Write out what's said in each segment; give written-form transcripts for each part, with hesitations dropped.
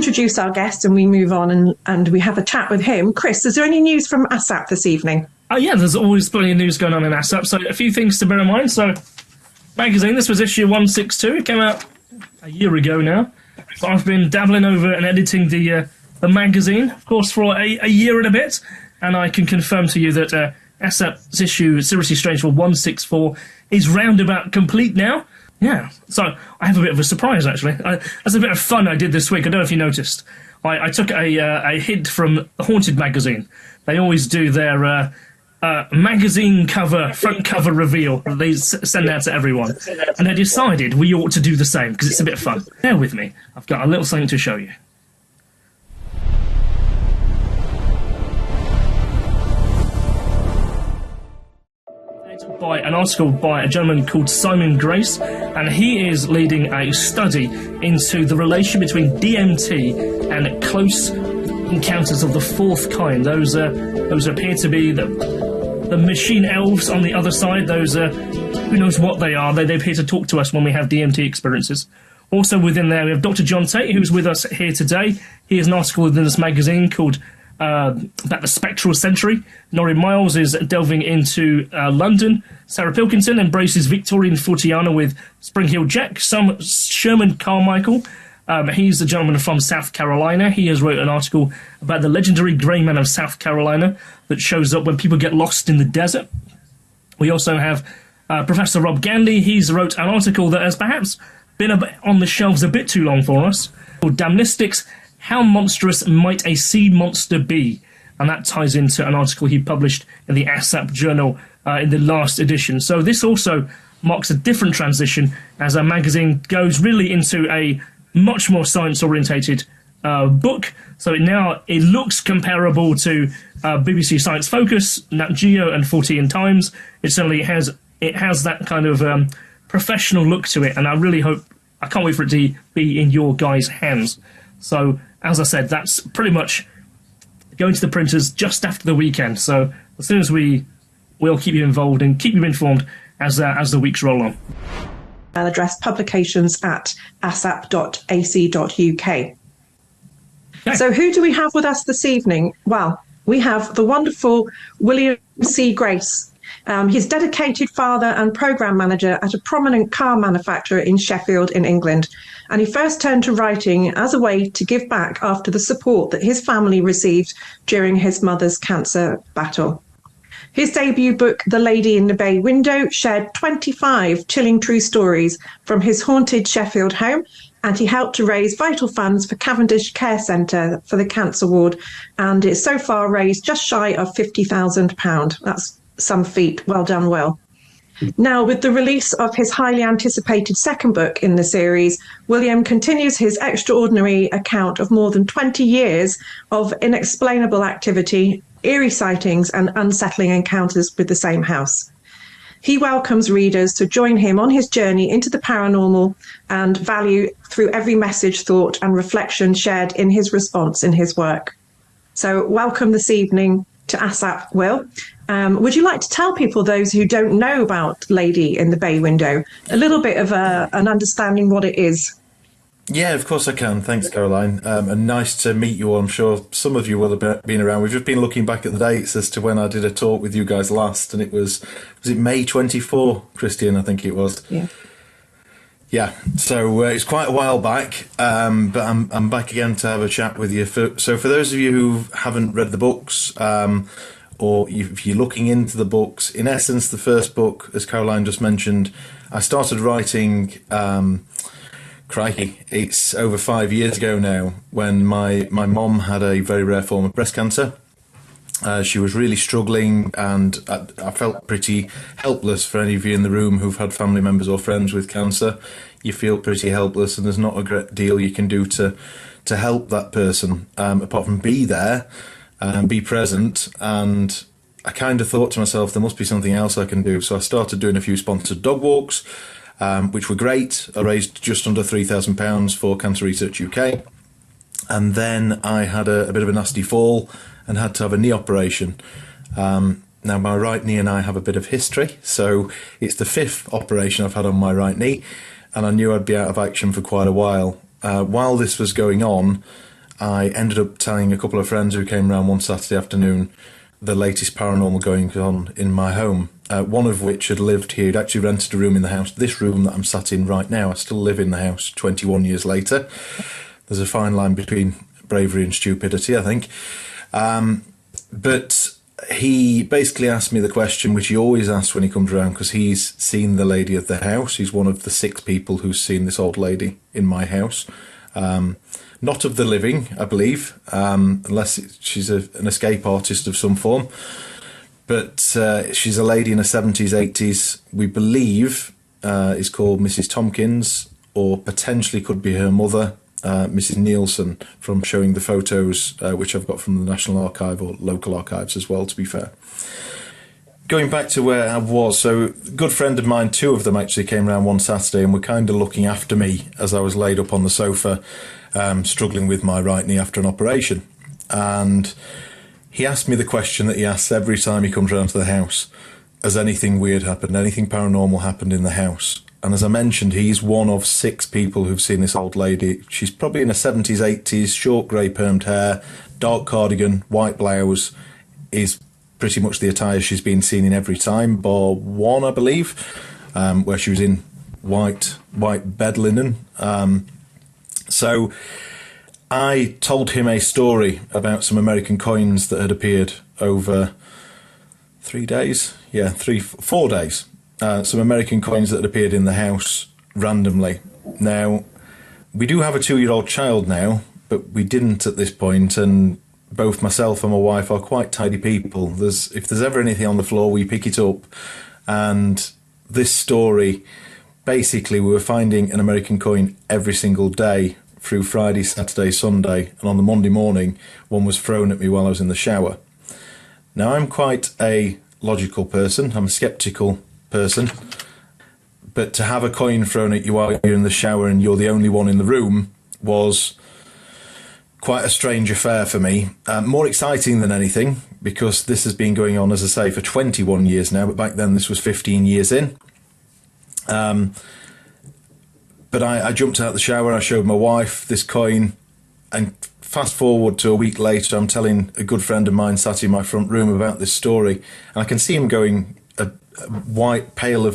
introduce our guest and we move on and we have a chat with him. Chris, is there any news from ASSAP this evening? Yeah, there's always plenty of news going on in ASSAP, so a few things to bear in mind. So, magazine, this was issue 162. It came out a year ago now. So I've been dabbling over and editing the magazine, of course, for a year and a bit, and I can confirm to you that ASSAP's issue, Seriously Strange for 164, is roundabout complete now. Yeah, so I have a bit of a surprise, actually. That's a bit of fun I did this week. I don't know if you noticed. I took a hint from Haunted magazine. They always do their magazine cover, front cover reveal that they send out to everyone. And I decided we ought to do the same, because it's a bit of fun. Bear with me. I've got a little something to show you. By an article by a gentleman called Simon Grace, and he is leading a study into the relation between DMT and close encounters of the fourth kind. Those appear to be the machine elves on the other side. Those who knows what they are. They appear to talk to us when we have DMT experiences. Also within there we have Dr. John Tate, who's with us here today. He has an article within this magazine called about the spectral century. Norrie Miles is delving into London. Sarah Pilkington embraces Victorian Fortiana with Spring Heel Jack. Sherman Carmichael, he's a gentleman from South Carolina. He has wrote an article about the legendary Grey Man of South Carolina that shows up when people get lost in the desert. We also have Professor Rob Gandy. He's wrote an article that has perhaps been on the shelves a bit too long for us, called Damnistics: How Monstrous Might a Sea Monster Be? And that ties into an article he published in the ASSAP journal in the last edition. So this also marks a different transition as our magazine goes really into a much more science-orientated book. So it looks comparable to BBC Science Focus, Nat Geo, and 14 Times. It certainly has that kind of professional look to it, and I can't wait for it to be in your guys' hands. So, as I said, that's pretty much going to the printers just after the weekend. So, as soon as we'll keep you involved and keep you informed as the weeks roll on. Address publications@assap.ac.uk. Okay. So, who do we have with us this evening? Well, we have the wonderful William C. Grace. He's dedicated father and programme manager at a prominent car manufacturer in Sheffield in England, and he first turned to writing as a way to give back after the support that his family received during his mother's cancer battle. His debut book, The Lady in the Bay Window, shared 25 chilling true stories from his haunted Sheffield home, and he helped to raise vital funds for Cavendish Care Centre for the cancer ward, and it's so far raised just shy of £50,000. That's some feat. Well done, Will. Now, with the release of his highly anticipated second book in the series, William continues his extraordinary account of more than 20 years of inexplainable activity, eerie sightings, and unsettling encounters with the same house. He welcomes readers to join him on his journey into the paranormal and value through every message, thought, and reflection shared in his response in his work. So, welcome this evening to ASSAP, Will. Would you like to tell people, those who don't know about Lady in the Bay Window, a little bit of an understanding what it is? Yeah, of course I can. Thanks, Caroline. And nice to meet you all. I'm sure some of you will have been around. We've just been looking back at the dates as to when I did a talk with you guys last, and it was it May 24, Christian, I think it was. Yeah. Yeah, so it's quite a while back, but I'm back again to have a chat with you. So for those of you who haven't read the books, or if you're looking into the books, in essence, the first book, as Caroline just mentioned, I started writing, crikey, it's over 5 years ago now, when my mom had a very rare form of breast cancer. She was really struggling, and I felt pretty helpless. For any of you in the room who've had family members or friends with cancer, you feel pretty helpless, and there's not a great deal you can do to help that person, apart from be there and be present. And I kind of thought to myself, there must be something else I can do. So I started doing a few sponsored dog walks, which were great. I raised just under £3,000 for Cancer Research UK. And then I had a bit of a nasty fall and had to have a knee operation. Now, my right knee and I have a bit of history, so it's the 5th operation I've had on my right knee, and I knew I'd be out of action for quite a while. While this was going on, I ended up telling a couple of friends who came round one Saturday afternoon the latest paranormal going on in my home. One of which had lived here. He'd actually rented a room in the house. This room that I'm sat in right now, I still live in the house 21 years later. There's a fine line between bravery and stupidity, I think. But he basically asked me the question, which he always asks when he comes around, because he's seen the lady of the house. He's one of the 6 people who's seen this old lady in my house. Not of the living, I believe, unless she's an escape artist of some form. But she's a lady in her 70s, 80s, we believe is called Mrs. Tompkins, or potentially could be her mother, Mrs. Nielsen, from showing the photos, which I've got from the National Archive or local archives as well, to be fair. Going back to where I was, so a good friend of mine, 2 of them actually came around one Saturday and were kind of looking after me as I was laid up on the sofa, struggling with my right knee after an operation. And he asked me the question that he asks every time he comes around to the house. Has anything weird happened? Anything paranormal happened in the house? And as I mentioned, he's one of 6 people who've seen this old lady. She's probably in her 70s, 80s, short grey permed hair, dark cardigan, white blouse, is pretty much the attire she's been seen in every time, bar one, I believe, where she was in white bed linen. So I told him a story about some American coins that had appeared over 3 days. Yeah, 4 days. Some American coins that had appeared in the house randomly. Now, we do have a 2-year-old child now, but we didn't at this point, and both myself and my wife are quite tidy people. If there's ever anything on the floor, we pick it up. And this story, basically, we were finding an American coin every single day through Friday, Saturday, Sunday, and on the Monday morning, one was thrown at me while I was in the shower. Now, I'm quite a logical person. I'm a skeptical person. But to have a coin thrown at you while you're in the shower and you're the only one in the room was quite a strange affair for me. More exciting than anything, because this has been going on, as I say, for 21 years now, but back then this was 15 years in. But I jumped out of the shower, I showed my wife this coin, and fast forward to a week later, I'm telling a good friend of mine sat in my front room about this story, and I can see him going a white, pale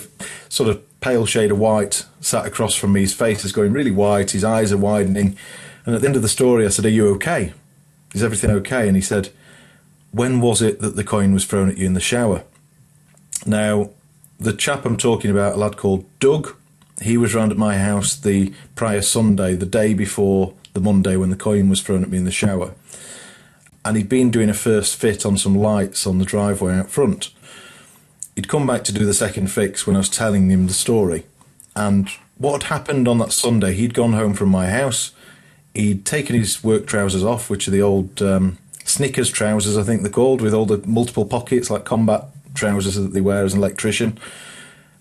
shade of white sat across from me. His face is going really white, his eyes are widening. And at the end of the story, I said, "Are you okay? Is everything okay?" And he said, "When was it that the coin was thrown at you in the shower?" Now, the chap I'm talking about, a lad called Doug, he was round at my house the prior Sunday, the day before the Monday when the coin was thrown at me in the shower. And he'd been doing a first fit on some lights on the driveway out front. He'd come back to do the second fix when I was telling him the story. And what had happened on that Sunday, he'd gone home from my house. He'd taken his work trousers off, which are the old Snickers trousers, I think they're called, with all the multiple pockets, like combat trousers that they wear as an electrician.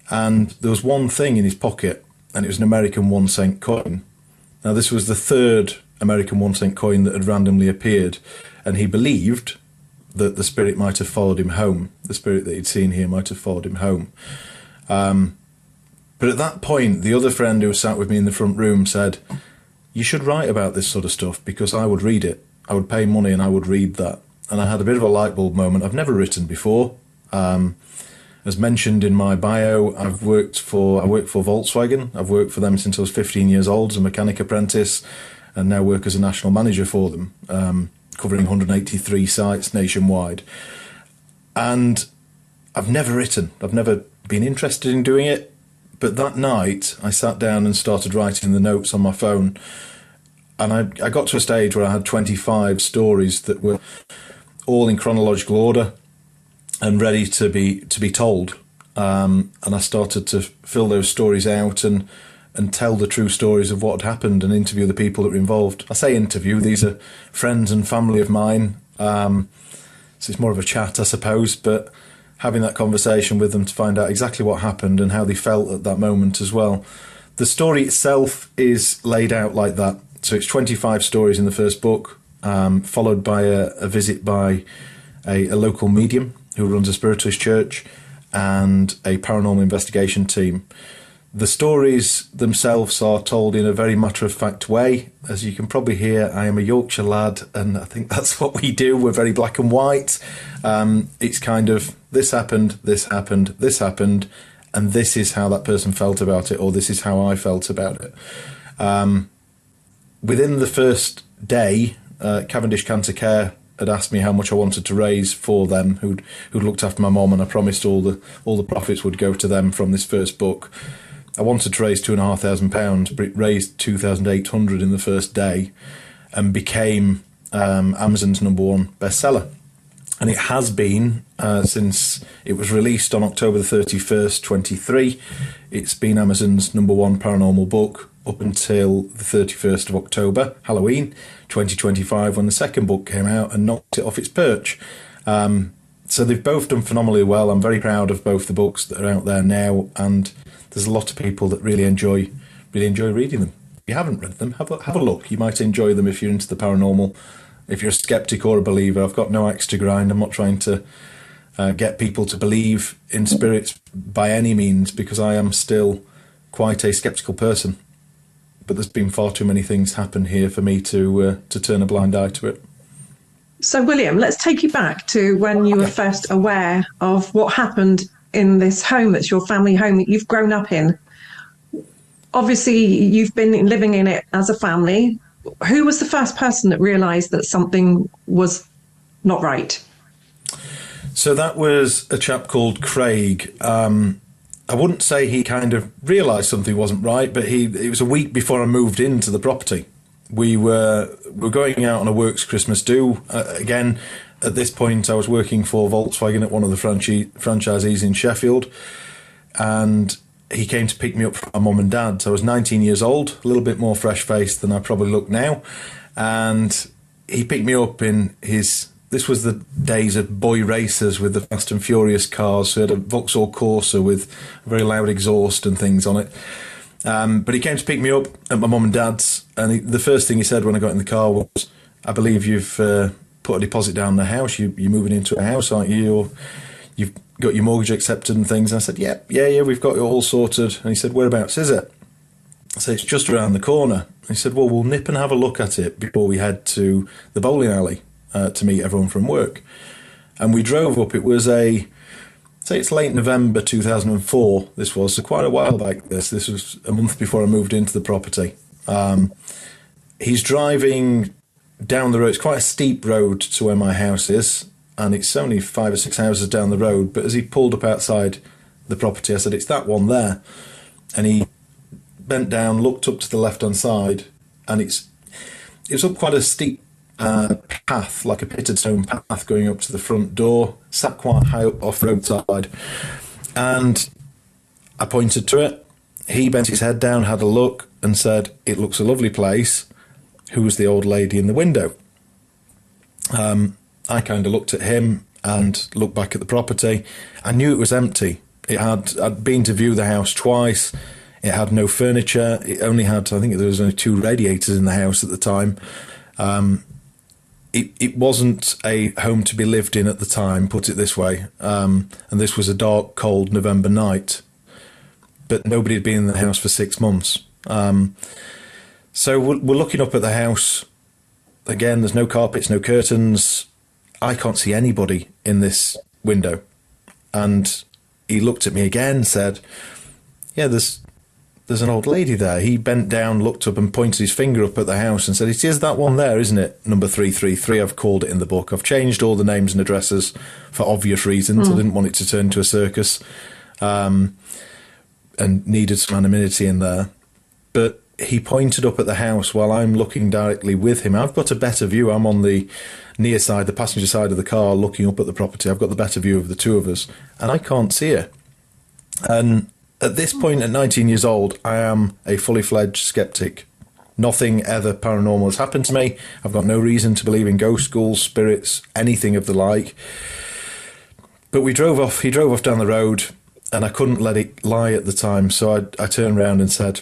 And there was one thing in his pocket, and it was an American 1-cent coin. Now, this was the 3rd American 1-cent coin that had randomly appeared, and he believed that the spirit might have followed him home. The spirit that he'd seen here might have followed him home. But at that point, the other friend who sat with me in the front room said, "You should write about this sort of stuff, because I would read it. I would pay money and I would read that." And I had a bit of a light bulb moment. I've never written before. As mentioned in my bio, I work for Volkswagen. I've worked for them since I was 15 years old as a mechanic apprentice, and now work as a national manager for them, covering 183 sites nationwide. And I've never written. I've never been interested in doing it. But that night, I sat down and started writing the notes on my phone. And I got to a stage where I had 25 stories that were all in chronological order and ready to be told. And I started to fill those stories out and tell the true stories of what had happened and interview the people that were involved. I say interview, these are friends and family of mine. So it's more of a chat, I suppose, but having that conversation with them to find out exactly what happened and how they felt at that moment as well. The story itself is laid out like that. So it's 25 stories in the first book, followed by a visit by a local medium who runs a spiritualist church and a paranormal investigation team. The stories themselves are told in a very matter-of-fact way. As you can probably hear, I am a Yorkshire lad, and I think that's what we do. We're very black and white. It's kind of, this happened, this happened, this happened, and this is how that person felt about it, or this is how I felt about it. Within the first day, Cavendish Cancer Care had asked me how much I wanted to raise for them, who'd looked after my mum, and I promised all the profits would go to them from this first book. I wanted to raise £2,500, but it raised 2,800 in the first day, and became Amazon's #1 bestseller. And it has been since it was released on October the 31st, 23. It's been Amazon's #1 paranormal book up until the 31st of October, Halloween 2025, when the second book came out and knocked it off its perch. So they've both done phenomenally well. I'm very proud of both the books that are out there now, and there's a lot of people that really enjoy reading them. If you haven't read them, have a look. You might enjoy them if you're into the paranormal. If you're a skeptic or a believer, I've got no axe to grind. I'm not trying to get people to believe in spirits by any means, because I am still quite a skeptical person. But there's been far too many things happen here for me to turn a blind eye to it. So, William, let's take you back to when you were first aware of what happened in this home that's your family home that you've grown up in. Obviously, you've been living in it as a family. Who was the first person that realised that something was not right? So that was a chap called Craig. I wouldn't say he kind of realised something wasn't right, but it was a week before I moved into the property. We were going out on a works Christmas do. Again, at this point, I was working for Volkswagen at one of the franchisees in Sheffield, and he came to pick me up from my mum and dad. So I was 19 years old, a little bit more fresh-faced than I probably look now, and he picked me up in his... This was the days of boy racers with the Fast and Furious cars. So he had a Vauxhall Corsa with a very loud exhaust and things on it. But he came to pick me up at my mum and dad's, and the first thing he said when I got in the car was, "I believe you've put a deposit down in the house. You're moving into a house, aren't you? Or you've got your mortgage accepted and things." And I said, yeah, we've got it all sorted. And he said, "Whereabouts is it?" I said, "It's just around the corner." And he said, "Well, we'll nip and have a look at it before we head to the bowling alley to meet everyone from work." And we drove up. It was it's late November 2004, this was, so quite a while back this. This was a month before I moved into the property. He's driving down the road. It's quite a steep road to where my house is, and it's only 5 or 6 houses down the road. But as he pulled up outside the property, I said, "It's that one there." And he bent down, looked up to the left-hand side, and it was up quite a steep path, like a pitted stone path going up to the front door, sat quite high up off the roadside. And I pointed to it. He bent his head down, had a look, and said, "It looks a lovely place. Who's the old lady in the window?" I kind of looked at him and looked back at the property. I knew it was empty. I'd been to view the house twice. It had no furniture. It only had, I think there was only 2 radiators in the house at the time. It wasn't a home to be lived in at the time, put it this way. And this was a dark, cold November night. But nobody had been in the house for 6 months. So we're looking up at the house. Again, there's no carpets, no curtains. I can't see anybody in this window. And he looked at me again, said, "Yeah, there's an old lady there." He bent down, looked up and pointed his finger up at the house and said, "It is that one there, isn't it? Number 333, I've called it in the book. I've changed all the names and addresses for obvious reasons. I didn't want it to turn into a circus, and needed some anonymity in there." But he pointed up at the house while I'm looking directly with him. I've got a better view. I'm on the near side, the passenger side of the car, looking up at the property. I've got the better view of the two of us, and I can't see her. And at this point, at 19 years old, I am a fully fledged skeptic. Nothing ever paranormal has happened to me. I've got no reason to believe in ghost schools, spirits, anything of the like. But we drove off. He drove off down the road, and I couldn't let it lie at the time. So I turned around and said,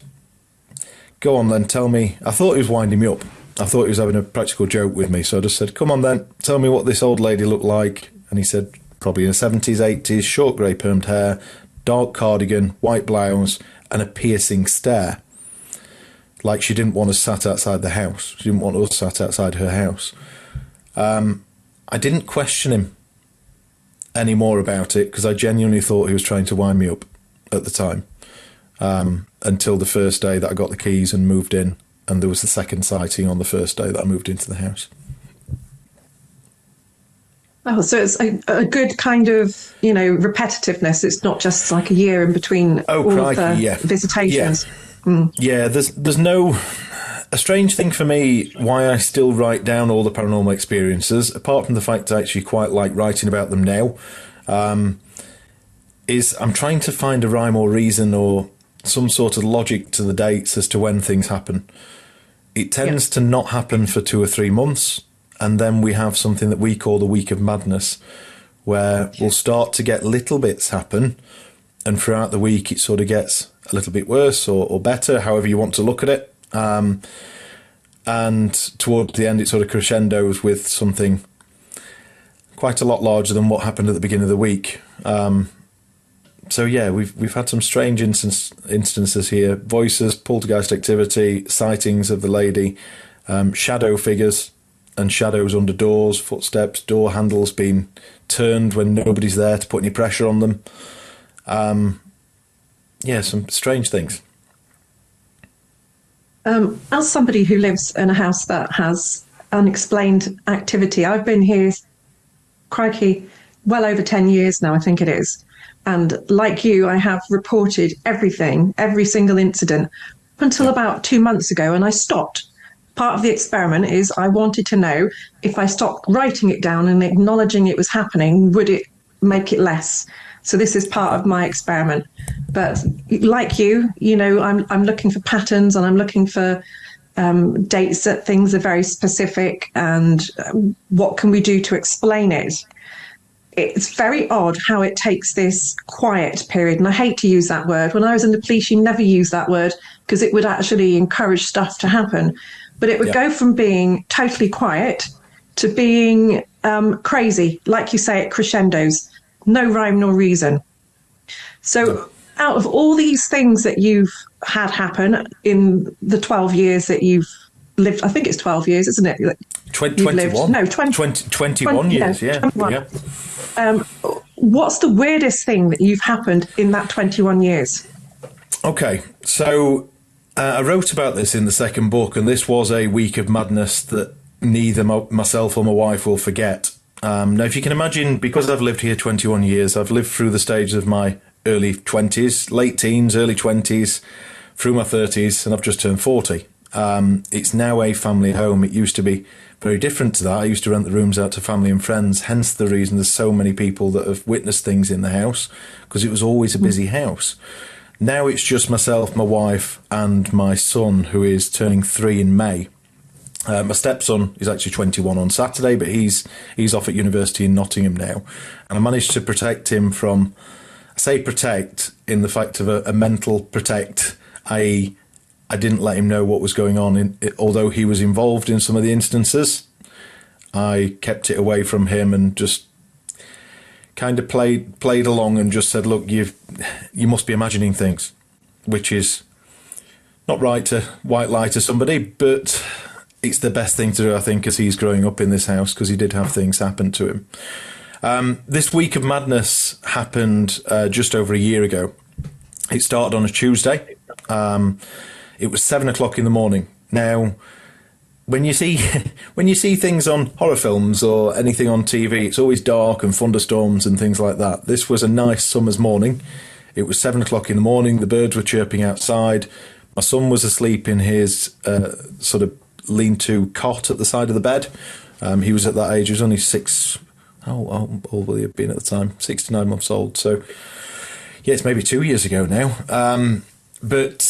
"Go on then, tell me." I thought he was winding me up. I thought he was having a practical joke with me. So I just said, "Come on then, tell me what this old lady looked like." And he said, "Probably in the 70s, 80s, short grey permed hair, dark cardigan, white blouse, and a piercing stare. Like she didn't want us sat outside the house. She didn't want us sat outside her house. I didn't question him any more about it because I genuinely thought he was trying to wind me up at the time. Until the first day that I got the keys and moved in, and there was the second sighting on the first day that I moved into the house. Oh, so it's a good kind of, you know, repetitiveness. It's not just like a year in between all of the visitations. Yeah, there's no... A strange thing for me, why I still write down all the paranormal experiences, apart from the fact I actually quite like writing about them now, is I'm trying to find a rhyme or reason or some sort of logic to the dates as to when things happen. It tends to not happen for 2 or 3 months, and then we have something that we call the week of madness, where we'll start to get little bits happen, and throughout the week it sort of gets a little bit worse or better, however you want to look at it. And towards the end it sort of crescendos with something quite a lot larger than what happened at the beginning of the week. So yeah, we've had some strange instances here: voices, poltergeist activity, sightings of the lady, shadow figures and shadows under doors, footsteps, door handles being turned when nobody's there to put any pressure on them. Yeah, some strange things. As somebody who lives in a house that has unexplained activity, I've been here, crikey, well over 10 years now, I think it is. And like you, I have reported everything, every single incident, up until about 2 months ago, and I stopped. Part of the experiment is I wanted to know if I stopped writing it down and acknowledging it was happening, would it make it less? So this is part of my experiment. But like you know, I'm looking for patterns, and I'm looking for dates that things are very specific, and what can we do to explain it? It's very odd how it takes this quiet period, and I hate to use that word. When I was in the police, you never use that word because it would actually encourage stuff to happen. But it would go from being totally quiet to being crazy, like you say, it crescendos. No rhyme nor reason. So out of all these things that you've had happen in the 12 years that you've lived, I think it's 12 years, isn't it? 21. Lived, no, 21 years, yeah. 21. Yeah. What's the weirdest thing that you've happened in that 21 years? Okay, so I wrote about this in the second book, and this was a week of madness that neither myself or my wife will forget. Now, if you can imagine, because I've lived here 21 years, I've lived through the stages of my early 20s, late teens, early 20s, through my 30s, and I've just turned 40. It's now a family home. It used to be very different to that. I used to rent the rooms out to family and friends, hence the reason there's so many people that have witnessed things in the house, because it was always a busy house. Now it's just myself, my wife, and my son, who is turning 3 in May. My stepson is actually 21 on Saturday, but he's off at university in Nottingham now. And I managed to protect him from, I say protect, in the fact of a mental protect, i.e. I didn't let him know what was going on. Although he was involved in some of the instances, I kept it away from him and just kind of played along and just said, look, you must be imagining things, which is not right to white lie to somebody, but it's the best thing to do, I think, as he's growing up in this house, because he did have things happen to him. This week of madness happened just over a year ago. It started on a Tuesday. It was 7 o'clock in the morning. Now, when you see things on horror films or anything on TV, it's always dark and thunderstorms and things like that. This was a nice summer's morning. It was 7 o'clock in the morning. The birds were chirping outside. My son was asleep in his sort of lean-to cot at the side of the bed. He was at that age. He was only 6. How old will he have been at the time? 6 to 9 months old. So, yeah, it's maybe 2 years ago now. But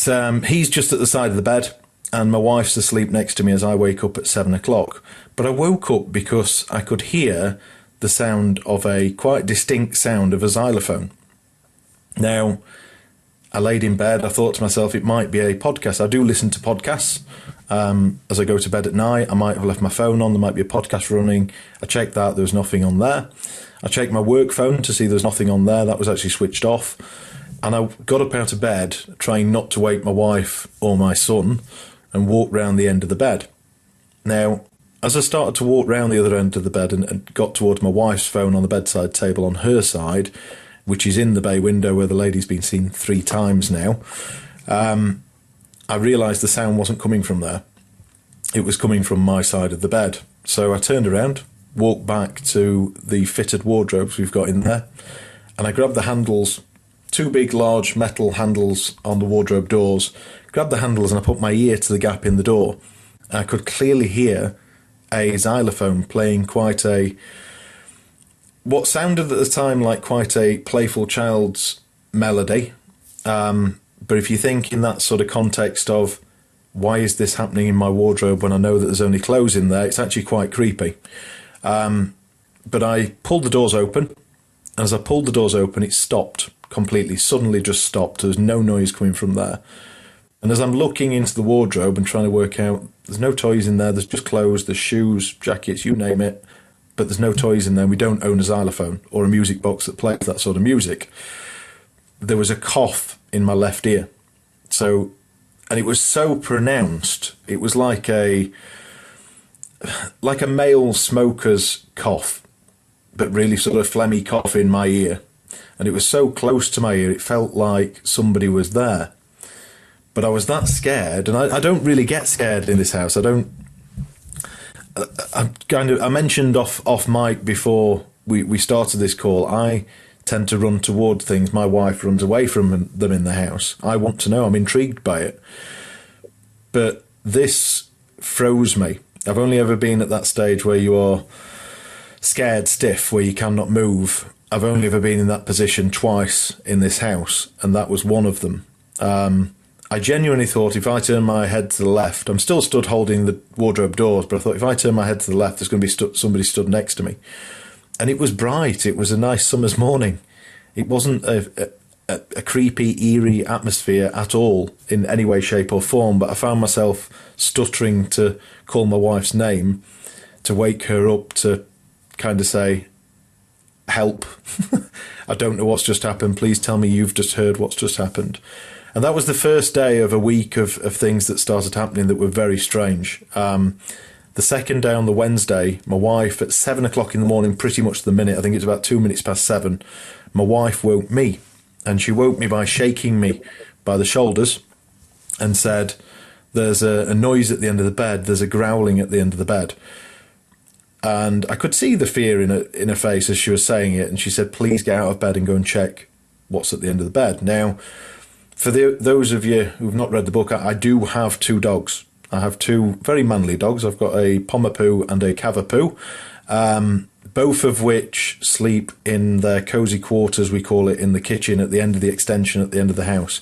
he's just at the side of the bed, and my wife's asleep next to me as I wake up at 7 o'clock. But I woke up because I could hear the sound of a quite distinct sound of a xylophone. Now, I laid in bed. I thought to myself, it might be a podcast. I do listen to podcasts. As I go to bed at night, I might have left my phone on. There might be a podcast running. I checked that. There was nothing on there. I checked my work phone to see there was nothing on there. That was actually switched off. And I got up out of bed, trying not to wake my wife or my son, and walked round the end of the bed. Now, as I started to walk round the other end of the bed and got towards my wife's phone on the bedside table on her side, which is in the bay window where the lady's been seen 3 times now, I realised the sound wasn't coming from there. It was coming from my side of the bed. So I turned around, walked back to the fitted wardrobes we've got in there, and I grabbed the handles, 2 big, large metal handles on the wardrobe doors, grabbed the handles and I put my ear to the gap in the door. I could clearly hear a xylophone playing what sounded at the time like quite a playful child's melody. But if you think in that sort of context of, why is this happening in my wardrobe when I know that there's only clothes in there, it's actually quite creepy. But I pulled the doors open, and as I pulled the doors open, it stopped completely, suddenly just stopped. There was no noise coming from there. And as I'm looking into the wardrobe and trying to work out, there's no toys in there, there's just clothes, there's shoes, jackets, you name it, but there's no toys in there. We don't own a xylophone or a music box that plays that sort of music. There was a cough in my left ear. And it was so pronounced, it was like a male smoker's cough, but really sort of phlegmy cough in my ear. And it was so close to my ear, it felt like somebody was there. But I was that scared, and I don't really get scared in this house. I mentioned off mic before we started this call, I tend to run toward things. My wife runs away from them in the house. I want to know. I'm intrigued by it. But this froze me. I've only ever been at that stage where you are scared stiff, where you cannot move. I've only ever been in that position twice in this house, and that was one of them. I genuinely thought if I turn my head to the left, I'm still stood holding the wardrobe doors, but I thought if I turn my head to the left, there's going to be somebody stood next to me. And it was bright. It was a nice summer's morning. It wasn't a creepy, eerie atmosphere at all in any way, shape or form, but I found myself stuttering to call my wife's name, to wake her up, to kind of say, help. I don't know what's just happened. Please tell me you've just heard what's just happened. And that was the first day of a week of things that started happening that were very strange. The second day, on the Wednesday, my wife, at 7 o'clock in the morning, pretty much to the minute, I think it's about 2 minutes past 7, my wife woke me. And she woke me by shaking me by the shoulders and said, there's a noise at the end of the bed, there's a growling at the end of the bed. And I could see the fear in her face as she was saying it, and she said, please get out of bed and go and check what's at the end of the bed. Now, for those of you who've not read the book, I do have 2 dogs. I have 2 very manly dogs. I've got a Pomapoo and a Cavapoo, both of which sleep in their cosy quarters, we call it, in the kitchen at the end of the extension at the end of the house.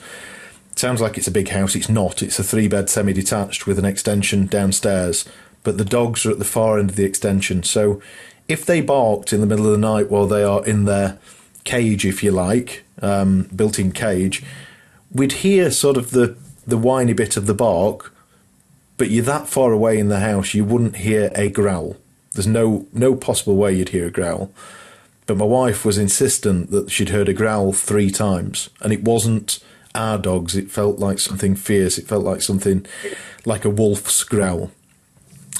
It sounds like it's a big house. It's not. It's a 3-bed semi-detached with an extension downstairs, but the dogs are at the far end of the extension. So if they barked in the middle of the night while they are in their cage, if you like, built-in cage, we'd hear sort of the whiny bit of the bark, but you're that far away in the house, you wouldn't hear a growl. There's no possible way you'd hear a growl. But my wife was insistent that she'd heard a growl 3 times, and it wasn't our dogs. It felt like something fierce. It felt like something like a wolf's growl.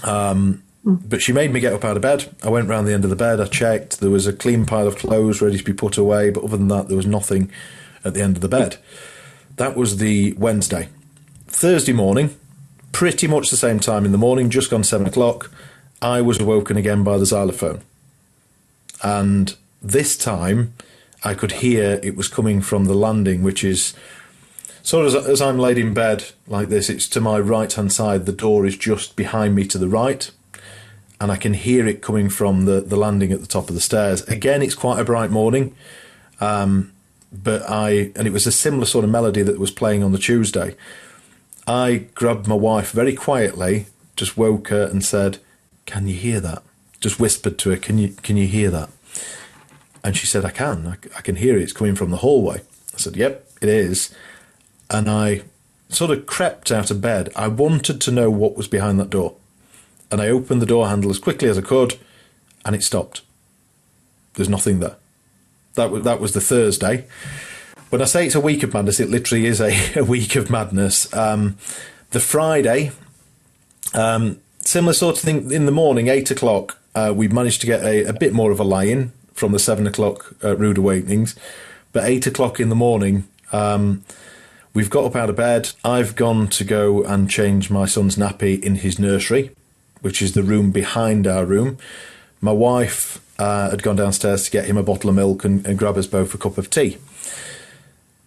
But she made me get up out of bed. I went round the end of the bed. I checked. There was a clean pile of clothes ready to be put away, but other than that, there was nothing at the end of the bed. That was the Wednesday. Thursday morning, pretty much the same time in the morning, just gone 7 o'clock, I was awoken again by the xylophone. And this time, I could hear it was coming from the landing, which is sort of as I'm laid in bed like this, it's to my right-hand side. The door is just behind me to the right, and I can hear it coming from the landing at the top of the stairs. Again, it's quite a bright morning, and it was a similar sort of melody that was playing on the Tuesday. I grabbed my wife very quietly, just woke her and said, "Can you hear that?" Just whispered to her, "Can you hear that?" And she said, I can hear it. It's coming from the hallway. I said, "Yep, it is." And I sort of crept out of bed. I wanted to know what was behind that door. And I opened the door handle as quickly as I could, and it stopped. There's nothing there. That was the Thursday. When I say it's a week of madness, it literally is a week of madness. The Friday, similar sort of thing in the morning, 8 o'clock, we managed to get a bit more of a lie-in from the 7 o'clock Rude Awakenings. But 8 o'clock in the morning, we've got up out of bed. I've gone to go and change my son's nappy in his nursery, which is the room behind our room. My wife had gone downstairs to get him a bottle of milk and grab us both a cup of tea.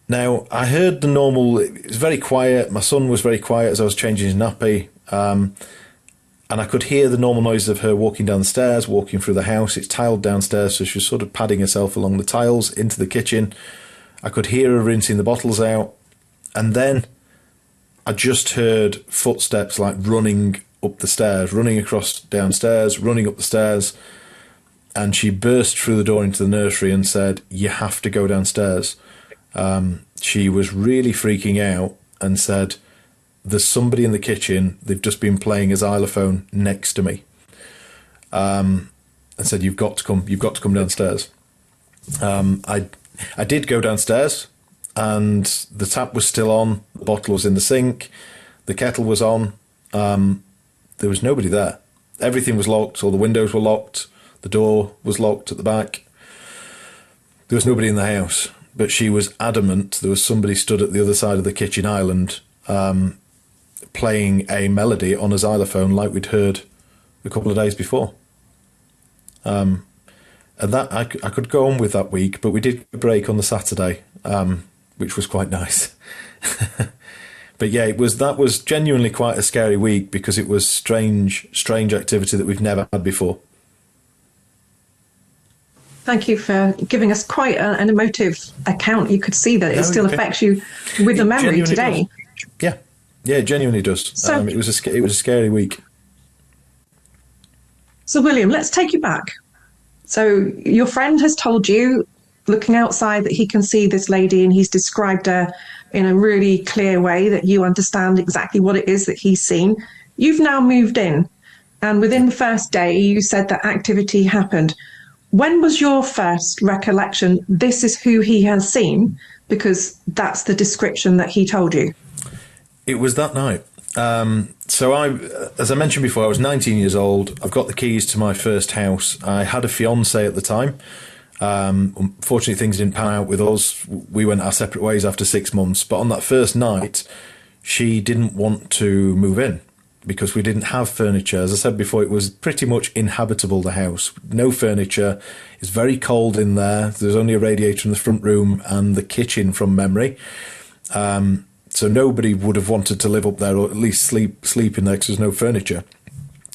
Now, I heard the normal, it was very quiet. My son was very quiet as I was changing his nappy. And I could hear the normal noise of her walking down the stairs, walking through the house. It's tiled downstairs, so she was sort of padding herself along the tiles into the kitchen. I could hear her rinsing the bottles out. And then I just heard footsteps like running up the stairs, running across downstairs, running up the stairs. And she burst through the door into the nursery and said, "You have to go downstairs." She was really freaking out and said, "There's somebody in the kitchen. They've just been playing a xylophone next to me." And said, "You've got to come downstairs." I did go downstairs, and the tap was still on. The bottle was in the sink. The kettle was on. There was nobody there. Everything was locked. All the windows were locked. The door was locked at the back. There was nobody in the house. But she was adamant there was somebody stood at the other side of the kitchen island playing a melody on a xylophone like we'd heard a couple of days before. And that I could go on with that week, but we did get a break on the Saturday, which was quite nice. But yeah, that was genuinely quite a scary week because it was strange activity that we've never had before. Thank you for giving us quite an emotive account. You could see that it still affects you with the memory today. Does. Yeah, it genuinely does. So, it was a scary week. So, William, let's take you back. So, your friend has told you, looking outside, that he can see this lady, and he's described her in a really clear way that you understand exactly what it is that he's seen. You've now moved in, and within the first day, you said that activity happened. When was your first recollection, this is who he has seen? Because that's the description that he told you. It was that night. So as I mentioned before, I was 19 years old. I've got the keys to my first house. I had a fiancée at the time. Unfortunately, things didn't pan out with us. We went our separate ways after 6 months. But on that first night, she didn't want to move in because we didn't have furniture. As I said before, it was pretty much inhabitable, the house. No furniture. It's very cold in there. There's only a radiator in the front room and the kitchen from memory. So nobody would have wanted to live up there, or at least sleep in there, because there's no furniture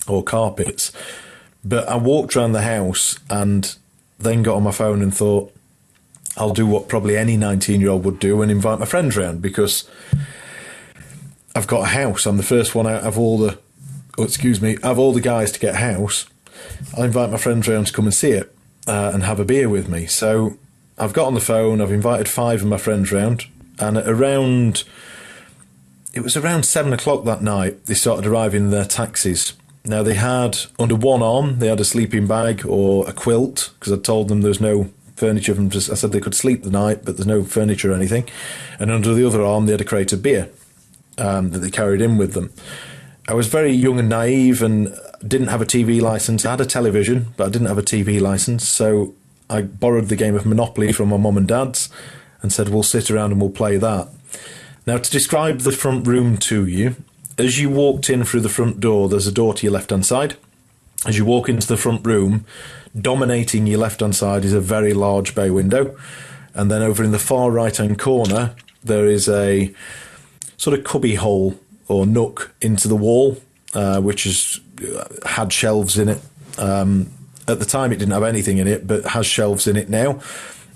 or carpets. But I walked around the house and then got on my phone and thought, I'll do what probably any 19-year-old would do and invite my friends round, because I've got a house. I'm the first one out of all the guys to get a house. I'll invite my friends round to come and see it and have a beer with me. So I've got on the phone, I've invited 5 of my friends round, and it was around 7 o'clock that night, they started arriving in their taxis. Now, they had, under one arm, they had a sleeping bag or a quilt, because I told them there's no furniture. I said they could sleep the night, but there's no furniture or anything. And under the other arm, they had a crate of beer that they carried in with them. I was very young and naive and didn't have a TV licence. I had a television, but I didn't have a TV licence. So I borrowed the game of Monopoly from my mum and dad's and said, we'll sit around and we'll play that. Now, to describe the front room to you, as you walked in through the front door, there's a door to your left-hand side. As you walk into the front room, dominating your left-hand side is a very large bay window. And then over in the far right-hand corner, there is a sort of cubby hole or nook into the wall, which had shelves in it. At the time, it didn't have anything in it, but has shelves in it now.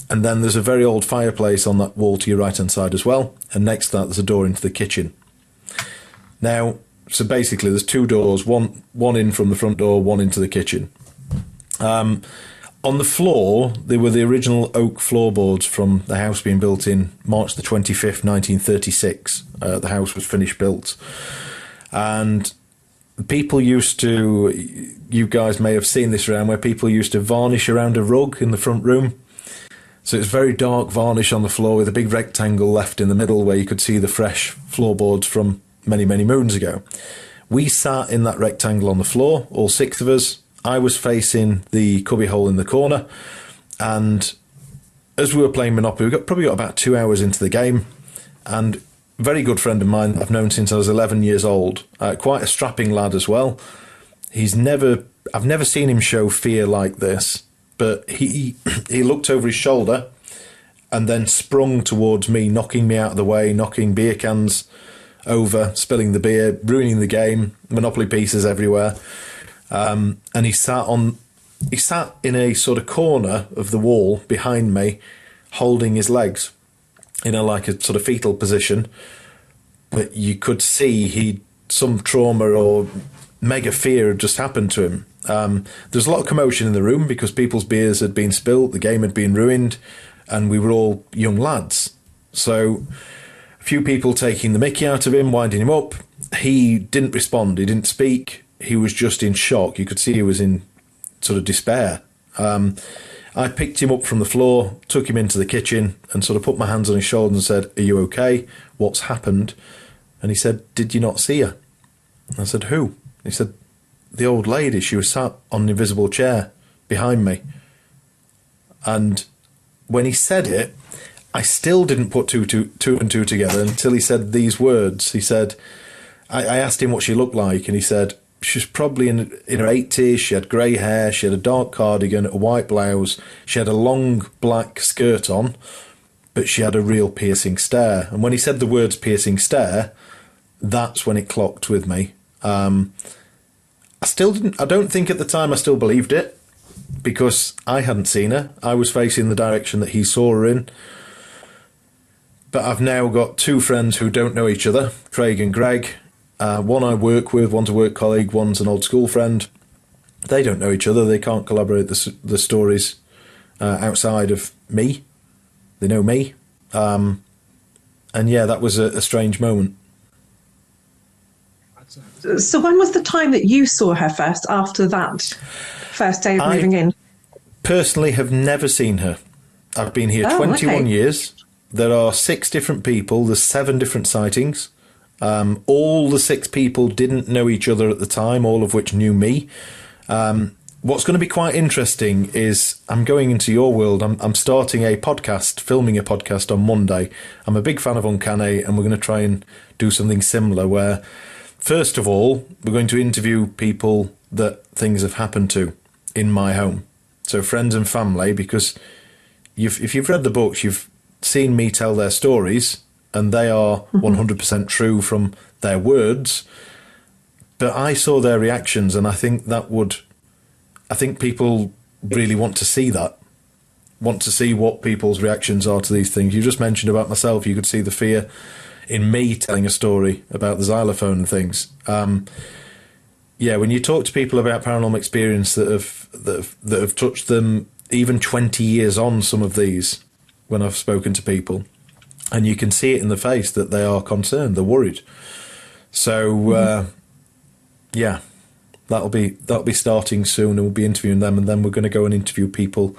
And then there's a very old fireplace on that wall to your right-hand side as well. And next to that, there's a door into the kitchen. Now, so basically, there's 2 doors, one in from the front door, one into the kitchen. On the floor, there were the original oak floorboards from the house being built in March the 25th, 1936. The house was finished built. And people used to, you guys may have seen this around, where people used to varnish around a rug in the front room. So it's very dark varnish on the floor with a big rectangle left in the middle where you could see the fresh floorboards from many, many moons ago. We sat in that rectangle on the floor, all 6 of us. I was facing the cubbyhole in the corner, and as we were playing Monopoly, we probably got about 2 hours into the game, and a very good friend of mine I've known since I was 11 years old, quite a strapping lad as well. I've never seen him show fear like this, but he looked over his shoulder and then sprung towards me, knocking me out of the way, knocking beer cans over, spilling the beer, ruining the game, Monopoly pieces everywhere. And he sat in a sort of corner of the wall behind me, holding his legs in a sort of fetal position. But you could see some trauma or mega fear had just happened to him. There's a lot of commotion in the room because people's beers had been spilt, the game had been ruined, and we were all young lads. So a few people taking the mickey out of him, winding him up. He didn't respond, he didn't speak, he was just in shock. You could see he was in sort of despair. I picked him up from the floor, took him into the kitchen and sort of put my hands on his shoulders and said, "Are you okay? What's happened?" And he said, "Did you not see her?" I said, "Who?" He said, "The old lady, she was sat on an invisible chair behind me." And when he said it, I still didn't put two and two together until he said these words. He said, I asked him what she looked like, and he said, she was probably in her 80s, she had grey hair, she had a dark cardigan, a white blouse, she had a long black skirt on, but she had a real piercing stare. And when he said the words piercing stare, that's when it clocked with me. I don't think at the time I still believed it, because I hadn't seen her. I was facing the direction that he saw her in. But I've now got 2 friends who don't know each other, Craig and Greg. One I work with, one's a work colleague, one's an old school friend. They don't know each other. They can't collaborate the stories outside of me. They know me. And yeah, that was a strange moment. So when was the time that you saw her first after that first day of moving in? Personally have never seen her. I've been here 21 years. There are 6 different people. There's 7 different sightings. All the 6 people didn't know each other at the time, all of which knew me. What's going to be quite interesting is I'm going into your world. I'm starting a podcast, filming a podcast on Monday. I'm a big fan of Uncanny, and we're going to try and do something similar where, first of all, we're going to interview people that things have happened to in my home. So friends and family, because if you've read the books, you've seen me tell their stories, and they are 100% true from their words. But I saw their reactions, and I think people really want to see that, want to see what people's reactions are to these things. You just mentioned about myself. You could see the fear in me telling a story about the xylophone and things. Yeah, when you talk to people about paranormal experience that have touched them, even 20 years on, some of these, when I've spoken to people, and you can see it in the face that they are concerned, they're worried. So, yeah, that'll be starting soon, and we'll be interviewing them, and then we're going to go and interview people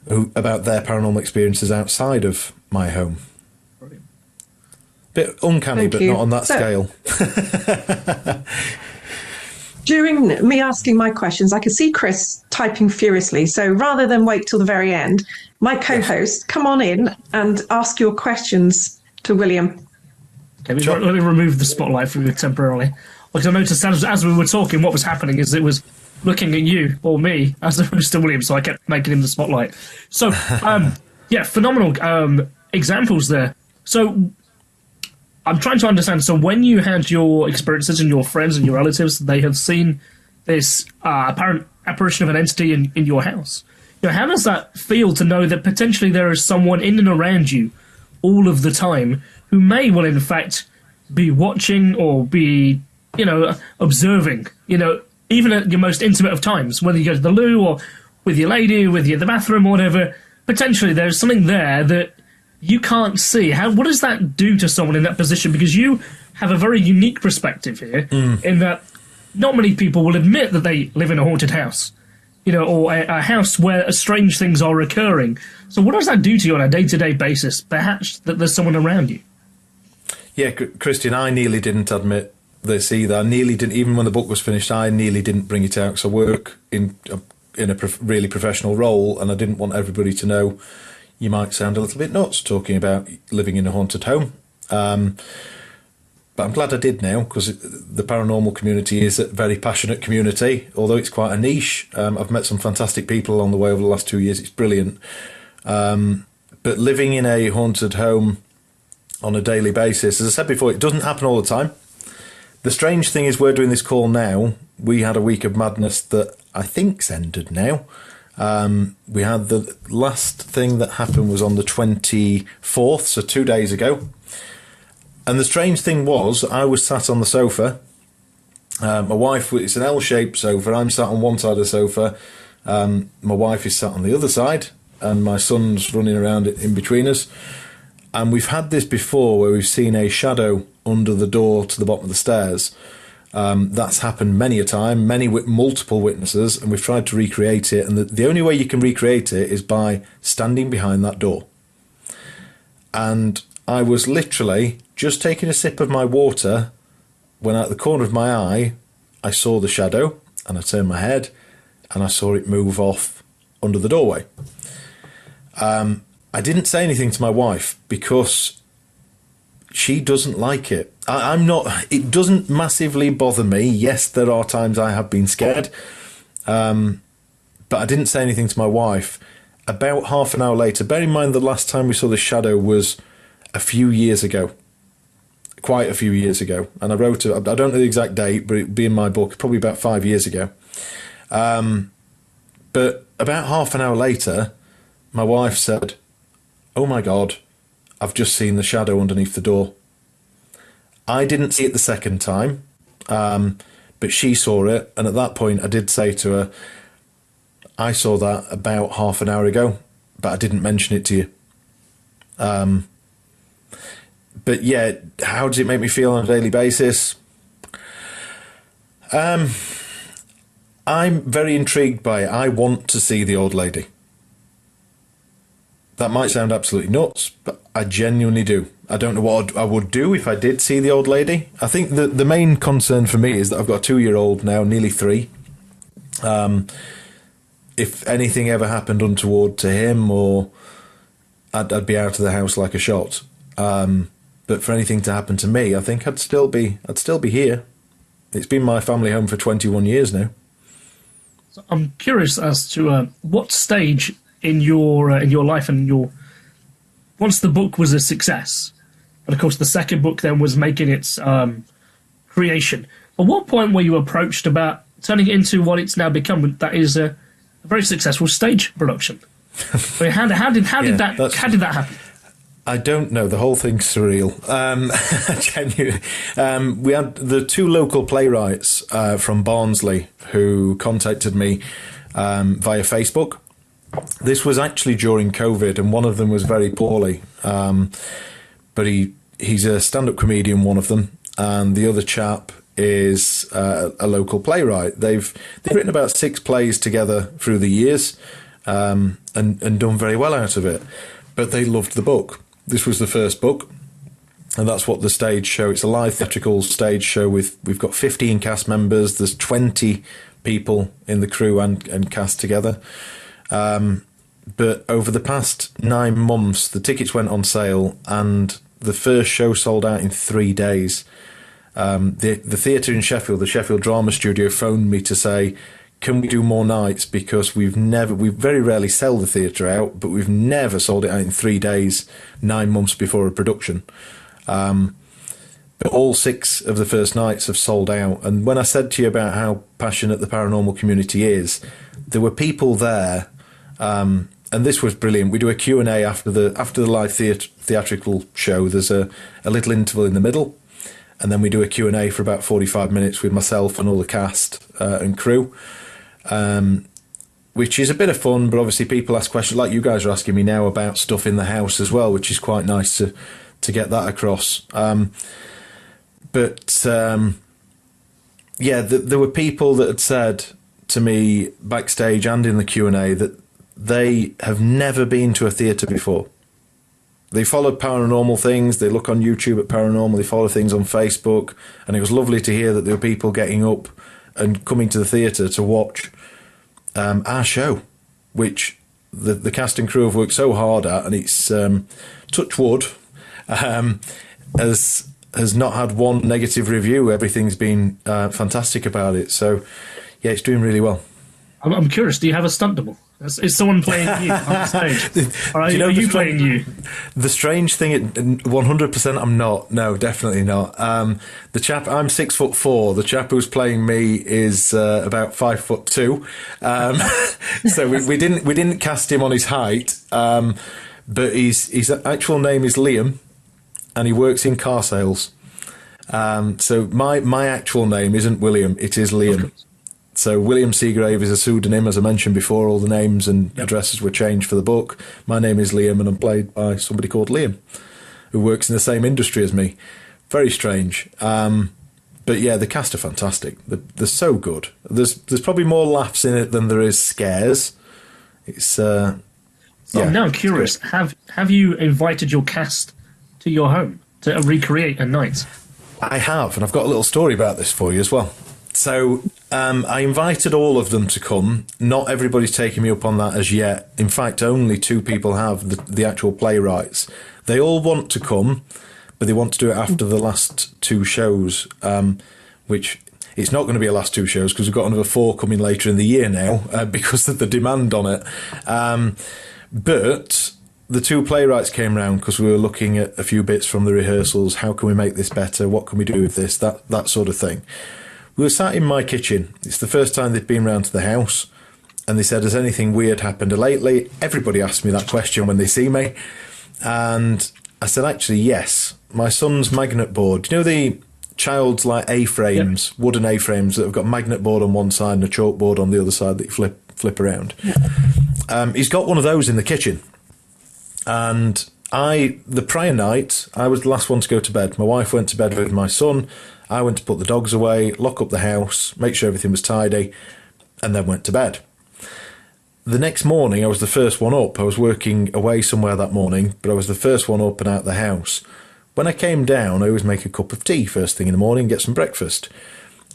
about their paranormal experiences outside of my home. Brilliant. Bit uncanny, but not on that scale. During me asking my questions, I could see Chris typing furiously. So rather than wait till the very end, my co-host, come on in and ask your questions to William. Okay, let me remove the spotlight from you temporarily. Because I noticed as we were talking, what was happening is it was looking at you or me as opposed to William, so I kept making him the spotlight. So, yeah, phenomenal examples there. So, I'm trying to understand, so when you had your experiences and your friends and your relatives, they have seen this apparent apparition of an entity in your house. You know, how does that feel to know that potentially there is someone in and around you all of the time who may, well, in fact, be watching or be, observing, even at your most intimate of times, whether you go to the loo or with your lady, with you in the bathroom or whatever, potentially there's something there that you can't see. What does that do to someone in that position? Because you have a very unique perspective here in that not many people will admit that they live in a haunted house. or a house where strange things are occurring. So what does that do to you on a day-to-day basis, perhaps that there's someone around you? Yeah, Christian, I nearly didn't admit this either. I nearly didn't, even when the book was finished, I nearly didn't bring it out because I work in a really professional role, and I didn't want everybody to know you might sound a little bit nuts talking about living in a haunted home. But I'm glad I did now, because the paranormal community is a very passionate community, although it's quite a niche. I've met some fantastic people along the way over the last 2 years. It's brilliant. But living in a haunted home on a daily basis, as I said before, it doesn't happen all the time. The strange thing is we're doing this call now. We had a week of madness that I think's ended now. We had the last thing that happened was on the 24th, so 2 days ago. And the strange thing was, I was sat on the sofa. My wife, it's an L-shaped sofa. I'm sat on one side of the sofa. My wife is sat on the other side, and my son's running around in between us. And we've had this before where we've seen a shadow under the door to the bottom of the stairs. That's happened many a time, multiple witnesses, and we've tried to recreate it. And the only way you can recreate it is by standing behind that door. And I was literally just taking a sip of my water when out the corner of my eye, I saw the shadow, and I turned my head and I saw it move off under the doorway. I didn't say anything to my wife because she doesn't like it. I'm not, it doesn't massively bother me. Yes, there are times I have been scared. But I didn't say anything to my wife. About half an hour later, bear in mind the last time we saw the shadow was a few years ago. Quite a few years ago. And I wrote it, I don't know the exact date, but it'd be in my book, probably about 5 years ago. But about half an hour later, my wife said, "Oh my God, I've just seen the shadow underneath the door." I didn't see it the second time, but she saw it. And at that point, I did say to her, "I saw that about half an hour ago, but I didn't mention it to you." But yeah, how does it make me feel on a daily basis? I'm very intrigued by it. I want to see the old lady. That might sound absolutely nuts, but I genuinely do. I don't know what I would do if I did see the old lady. I think the main concern for me is that I've got a 2-year-old now, nearly 3. If anything ever happened untoward to him, or I'd be out of the house like a shot. But for anything to happen to me, I think I'd still be here. It's been my family home for 21 years now. So I'm curious as to what stage in your life and once the book was a success, and of course the second book then was making its creation. At what point were you approached about turning it into what it's now become? That is a very successful stage production. I mean, how did that happen? I don't know. The whole thing's surreal. Genuinely. We had the 2 local playwrights from Barnsley who contacted me via Facebook. This was actually during COVID, and one of them was very poorly. But he's a stand-up comedian, one of them, and the other chap is a local playwright. They've written about 6 plays together through the years, and done very well out of it. But they loved the book. This was the first book, and that's what the stage show. It's a live theatrical stage show we've got 15 cast members. There's 20 people in the crew and cast together. But over the past 9 months, the tickets went on sale, and the first show sold out in 3 days. The theatre in Sheffield, the Sheffield Drama Studio, phoned me to say, "Can we do more nights? Because we very rarely sell the theatre out, but we've never sold it out in 3 days, 9 months before a production." But all 6 of the first nights have sold out. And when I said to you about how passionate the paranormal community is, there were people there, and this was brilliant. We do a Q&A after the live theatrical show. There's a little interval in the middle, and then we do a Q&A for about 45 minutes with myself and all the cast and crew. Which is a bit of fun, but obviously people ask questions like you guys are asking me now about stuff in the house as well, which is quite nice to get that across. There were people that had said to me backstage and in the Q&A that they have never been to a theatre before. They followed paranormal things. They look on YouTube at paranormal. They follow things on Facebook. And it was lovely to hear that there were people getting up and coming to the theatre to watch our show, which the cast and crew have worked so hard at. And it's, touch wood, has not had one negative review. Everything's been fantastic about it. So, yeah, it's doing really well. I'm curious, do you have a stunt double? Is someone playing you on stage? Or are you playing you? The strange thing, 100% I'm not. No, definitely not. The chap, I'm 6'4". The chap who's playing me is about 5'2". So we didn't cast him on his height. But his actual name is Liam, and he works in car sales. So my actual name isn't William; it is Liam. Okay. So William Seagrave is a pseudonym, as I mentioned before. All the names and addresses were changed for the book. My name is Liam, and I'm played by somebody called Liam, who works in the same industry as me. Very strange. But yeah, the cast are fantastic. They're so good. There's probably more laughs in it than there is scares. It's I'm now curious. Have you invited your cast to your home to recreate a night? I have, and I've got a little story about this for you as well. So I invited all of them to come. Not everybody's taken me up on that as yet. In fact, only 2 people have, the actual playwrights. They all want to come, but they want to do it after the last 2 shows, which it's not going to be a last 2 shows because we've got another 4 coming later in the year now because of the demand on it. But the 2 playwrights came round because we were looking at a few bits from the rehearsals. How can we make this better? What can we do with this? That sort of thing. We were sat in my kitchen. It's the first time they'd been round to the house. And they said, has anything weird happened lately? Everybody asks me that question when they see me. And I said, actually, yes. My son's magnet board. Do you know the child's like A-frames, wooden A-frames that have got magnet board on one side and a chalkboard on the other side that you flip around? He's got one of those in the kitchen. And the prior night, I was the last one to go to bed. My wife went to bed with my son. I went to put the dogs away, lock up the house, make sure everything was tidy, and then went to bed. The next morning, I was the first one up. I was working away somewhere that morning, but I was the first one up and out of the house. When I came down, I always make a cup of tea first thing in the morning and get some breakfast.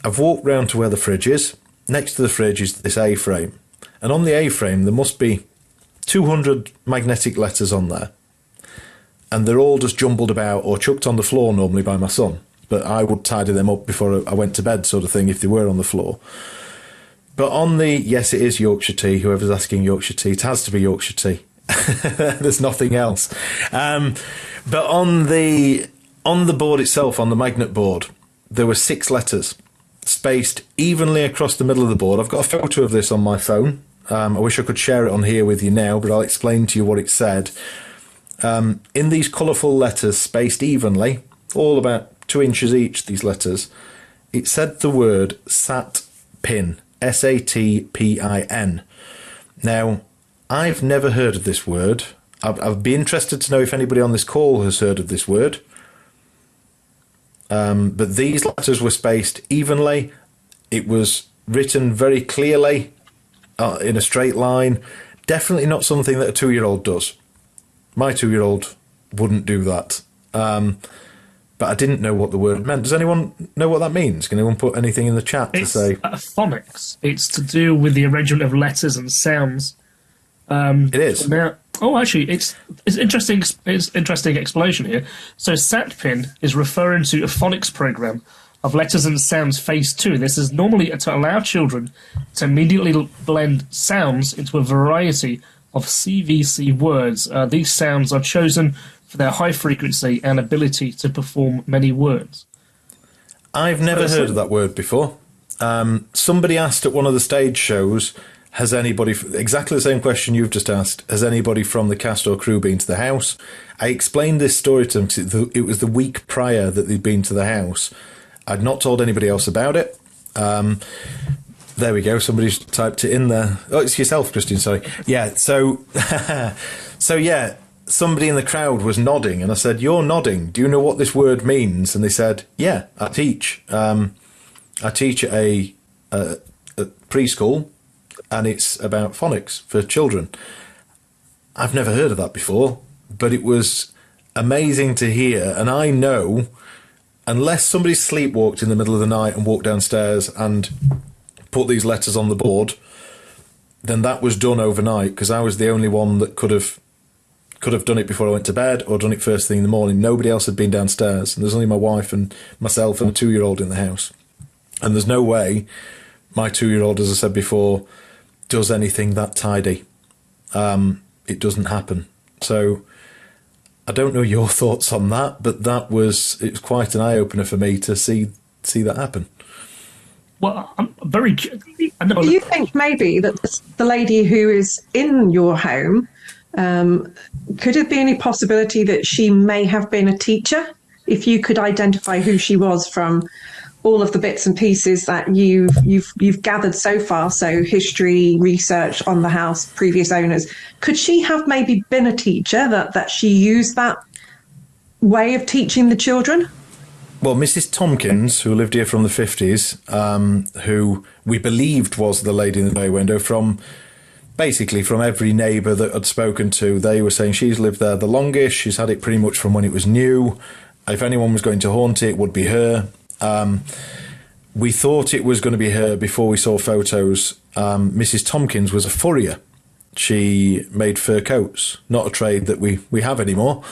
I've walked round to where the fridge is. Next to the fridge is this A-frame. And on the A-frame, there must be 200 magnetic letters on there. And they're all just jumbled about or chucked on the floor normally by my son. But I would tidy them up before I went to bed sort of thing if they were on the floor. But on yes, it is Yorkshire tea. Whoever's asking Yorkshire tea, it has to be Yorkshire tea. There's nothing else. But on the board itself, on the magnet board, there were 6 letters spaced evenly across the middle of the board. I've got a photo of this on my phone. I wish I could share it on here with you now, but I'll explain to you what it said. In these colourful letters spaced evenly, all about 2 inches each, these letters, it said the word SATPIN, SATPIN. Now, I've never heard of this word. I'd be interested to know if anybody on this call has heard of this word. But these letters were spaced evenly. It was written very clearly in a straight line. Definitely not something that a 2-year-old does. My 2-year-old wouldn't do that. But I didn't know what the word meant. Does anyone know what that means? Can anyone put anything in the chat to say? It's phonics. It's to do with the arrangement of letters and sounds. It is. Now, actually, it's interesting. It's interesting explanation here. So SATPIN is referring to a phonics program of letters and sounds phase 2. This is normally to allow children to immediately blend sounds into a variety of CVC words. These sounds are chosen for their high frequency and ability to perform many words. I've never heard of that word before. Somebody asked at one of the stage shows, has anybody, exactly the same question you've just asked, has anybody from the cast or crew been to the house? I explained this story to them because it was the week prior that they'd been to the house. I'd not told anybody else about it. There we go. Somebody's typed it in there. Oh, it's yourself, Christian. Sorry. Yeah. So, yeah, somebody in the crowd was nodding, and I said, "You're nodding. Do you know what this word means?" And they said, "Yeah, I teach. I teach at a at preschool, and it's about phonics for children. I've never heard of that before, but it was amazing to hear. And I know, unless somebody sleepwalked in the middle of the night and walked downstairs and put these letters on the board, then that was done overnight, because I was the only one that could have done it before I went to bed, or done it first thing in the morning. Nobody else had been downstairs, and there's only my wife and myself and a 2-year-old in the house. And there's no way my 2-year-old, as I said before, does anything that tidy. It doesn't happen. So I don't know your thoughts on that, but it was quite an eye-opener for me to see that happen. Well, I'm very... Do you think maybe that the lady who is in your home, could it be any possibility that she may have been a teacher? If you could identify who she was from all of the bits and pieces that you've gathered so far, so history, research on the house, previous owners, could she have maybe been a teacher that she used that way of teaching the children? Well, Mrs. Tompkins, who lived here from the 50s, who we believed was the lady in the bay window, from every neighbour that I'd spoken to, they were saying she's lived there the longest, she's had it pretty much from when it was new. If anyone was going to haunt it, it would be her. We thought it was going to be her before we saw photos. Mrs. Tompkins was a furrier. She made fur coats, not a trade that we have anymore.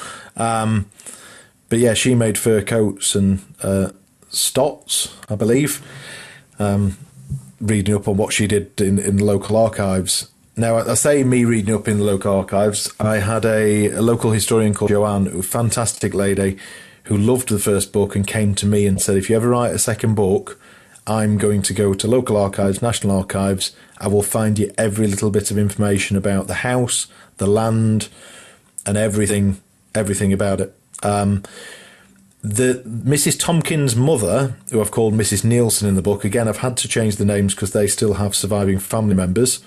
But yeah, she made fur coats and stots, I believe, reading up on what she did in the local archives. Now, I say me reading up in the local archives. I had a local historian called Joanne, a fantastic lady, who loved the first book and came to me and said, if you ever write a second book, I'm going to go to local archives, national archives. I will find you every little bit of information about the house, the land, and everything about it. The Mrs. Tompkins' mother, who I've called Mrs. Nielsen in the book, again, I've had to change the names because they still have surviving family members.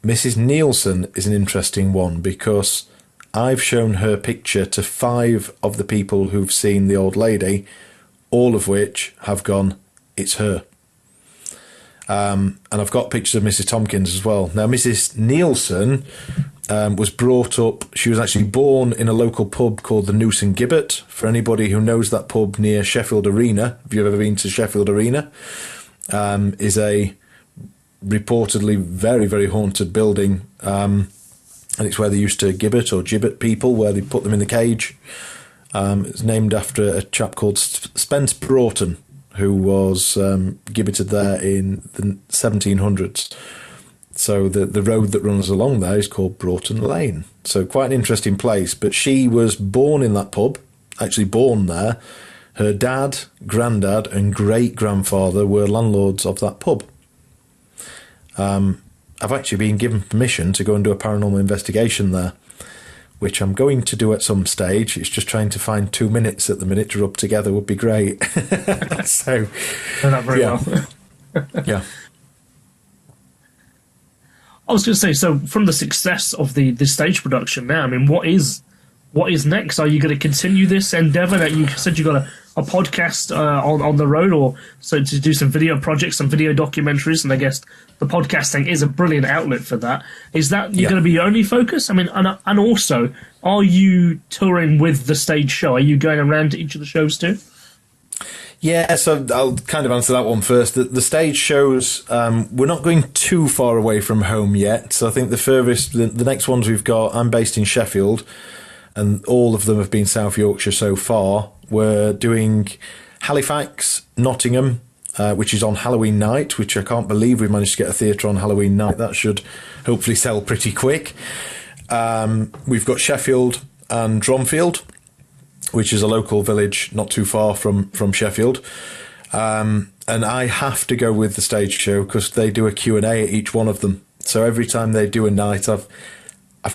Mrs. Nielsen is an interesting one because I've shown her picture to 5 of the people who've seen the old lady, all of which have gone, it's her. And I've got pictures of Mrs. Tompkins as well. Now, Mrs. Nielsen was brought up, she was actually born in a local pub called the Noose and Gibbet. For anybody who knows that pub near Sheffield Arena, if you've ever been to Sheffield Arena, is a reportedly very, very haunted building. And it's where they used to gibbet people, where they put them in the cage. It's named after a chap called Spence Broughton, who was gibbeted there in the 1700s. So the road that runs along there is called Broughton Lane. So quite an interesting place. But she was born in that pub, actually born there. Her dad, granddad and great-grandfather were landlords of that pub. I've actually been given permission to go and do a paranormal investigation there, which I'm going to do at some stage. It's just trying to find 2 minutes at the minute to rub together would be great. So, not very well. Yeah. I was going to say, so from the success of the stage production now, I mean, what is next? Are you going to continue this endeavour? That you said you got a podcast on the road, or so to do some video projects, some video documentaries, and I guess the podcasting is a brilliant outlet for that. Is that going to be your only focus? I mean, and also, are you touring with the stage show? Are you going around to each of the shows too? Yeah, so I'll kind of answer that one first. The stage shows, we're not going too far away from home yet. So I think the furthest, the next ones we've got, I'm based in Sheffield, and all of them have been South Yorkshire so far. We're doing Halifax, Nottingham, which is on Halloween night, which I can't believe we managed to get a theatre on Halloween night. That should hopefully sell pretty quick. We've got Sheffield and Dronfield, which is a local village not too far from Sheffield. And I have to go with the stage show because they do a Q&A at each one of them. So every time they do a night, I've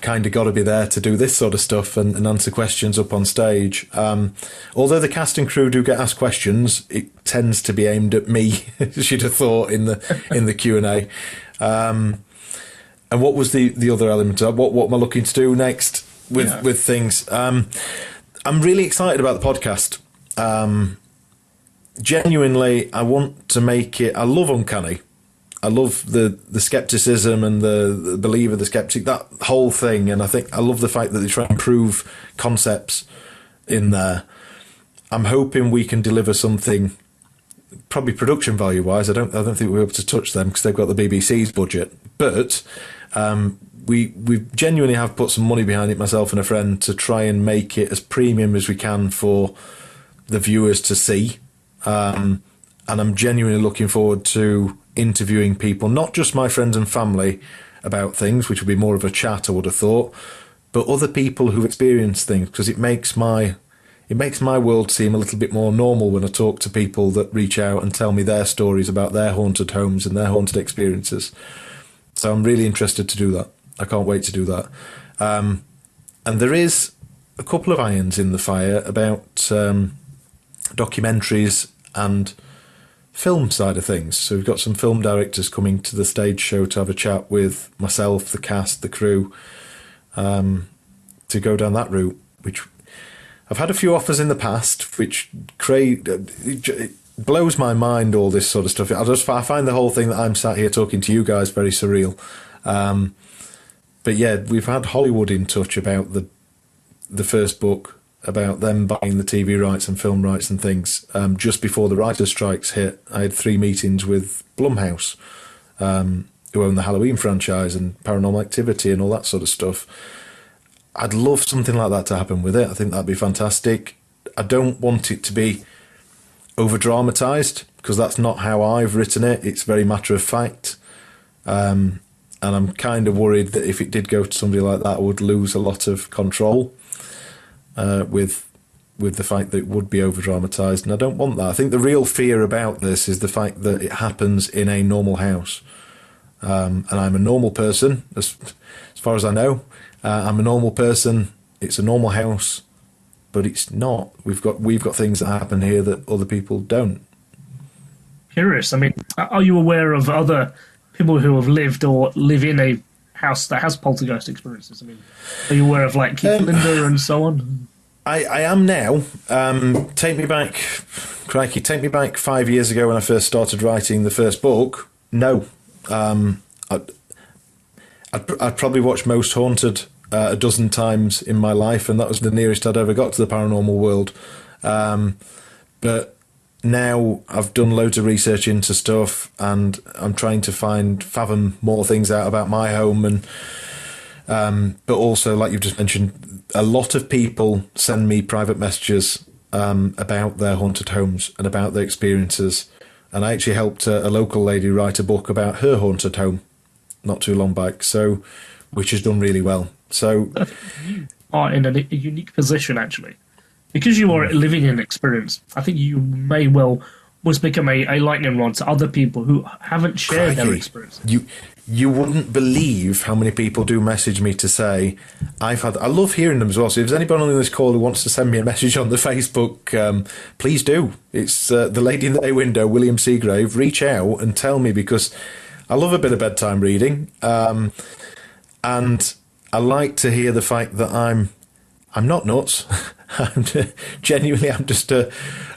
kind of got to be there to do this sort of stuff and answer questions up on stage. Although the cast and crew do get asked questions, it tends to be aimed at me, as you'd have thought, in the Q&A. And what was the other element of what am I looking to do next with things? I'm really excited about the podcast. Genuinely, I want to make it... I love Uncanny. I love the skepticism and the believer, the skeptic, that whole thing. And I love the fact that they try and prove concepts in there. I'm hoping we can deliver something, probably production value wise. I don't think we're able to touch them because they've got the BBC's budget, but we genuinely have put some money behind it, myself and a friend, to try and make it as premium as we can for the viewers to see. And I'm genuinely looking forward to interviewing people, not just my friends and family about things, which would be more of a chat, I would have thought, but other people who've experienced things, because it makes my world seem a little bit more normal when I talk to people that reach out and tell me their stories about their haunted homes and their haunted experiences. So I'm really interested to do that. I can't wait to do that. And there is a couple of irons in the fire about documentaries and film side of things. So we've got some film directors coming to the stage show to have a chat with myself, the cast, the crew, to go down that route, which I've had a few offers in the past, which it blows my mind, all this sort of stuff. I find the whole thing that I'm sat here talking to you guys very surreal. But yeah, we've had Hollywood in touch about the first book, about them buying the TV rights and film rights and things. Just before the writers' strikes hit, I had 3 meetings with Blumhouse, who own the Halloween franchise and Paranormal Activity and all that sort of stuff. I'd love something like that to happen with it. I think that'd be fantastic. I don't want it to be over-dramatised, because that's not how I've written it. It's very matter of fact. And I'm kind of worried that if it did go to somebody like that, I would lose a lot of control with the fact that it would be over-dramatised, and I don't want that. I think the real fear about this is the fact that it happens in a normal house. And I'm a normal person, as far as I know. I'm a normal person. It's a normal house, but it's not. We've got things that happen here that other people don't. Curious. I mean, are you aware of other people who have lived or live in a house that has poltergeist experiences? I mean, are you aware of like Keith Linder and so on? I am now. Take me back 5 years ago when I first started writing the first book. No. I'd probably watched Most Haunted a dozen times in my life, and that was the nearest I'd ever got to the paranormal world. But now I've done loads of research into stuff, and I'm trying to fathom more things out about my home. And but also, like you've just mentioned, a lot of people send me private messages about their haunted homes and about their experiences. And I actually helped a local lady write a book about her haunted home not too long back, so which has done really well. So you are in a unique position, actually, because you are living an experience. I think you may well almost become a lightning rod to other people who haven't shared their experiences. You wouldn't believe how many people do message me to say, I love hearing them as well. So if there's anybody on this call who wants to send me a message on the Facebook, please do. It's the lady in the bay window, William Seagrave. Reach out and tell me, because I love a bit of bedtime reading. And I like to hear the fact that I'm not nuts. I'm just a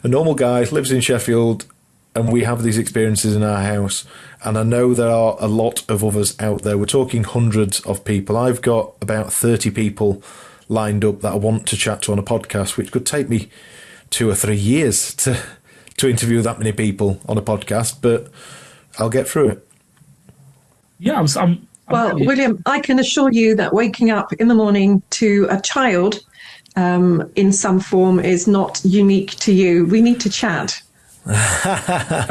normal guy who lives in Sheffield, and we have these experiences in our house. And I know there are a lot of others out there. We're talking hundreds of people. I've got about 30 people lined up that I want to chat to on a podcast, which could take me 2 or 3 years to interview that many people on a podcast, but I'll get through it. Yeah, well, William, I can assure you that waking up in the morning to a child in some form is not unique to you. We need to chat.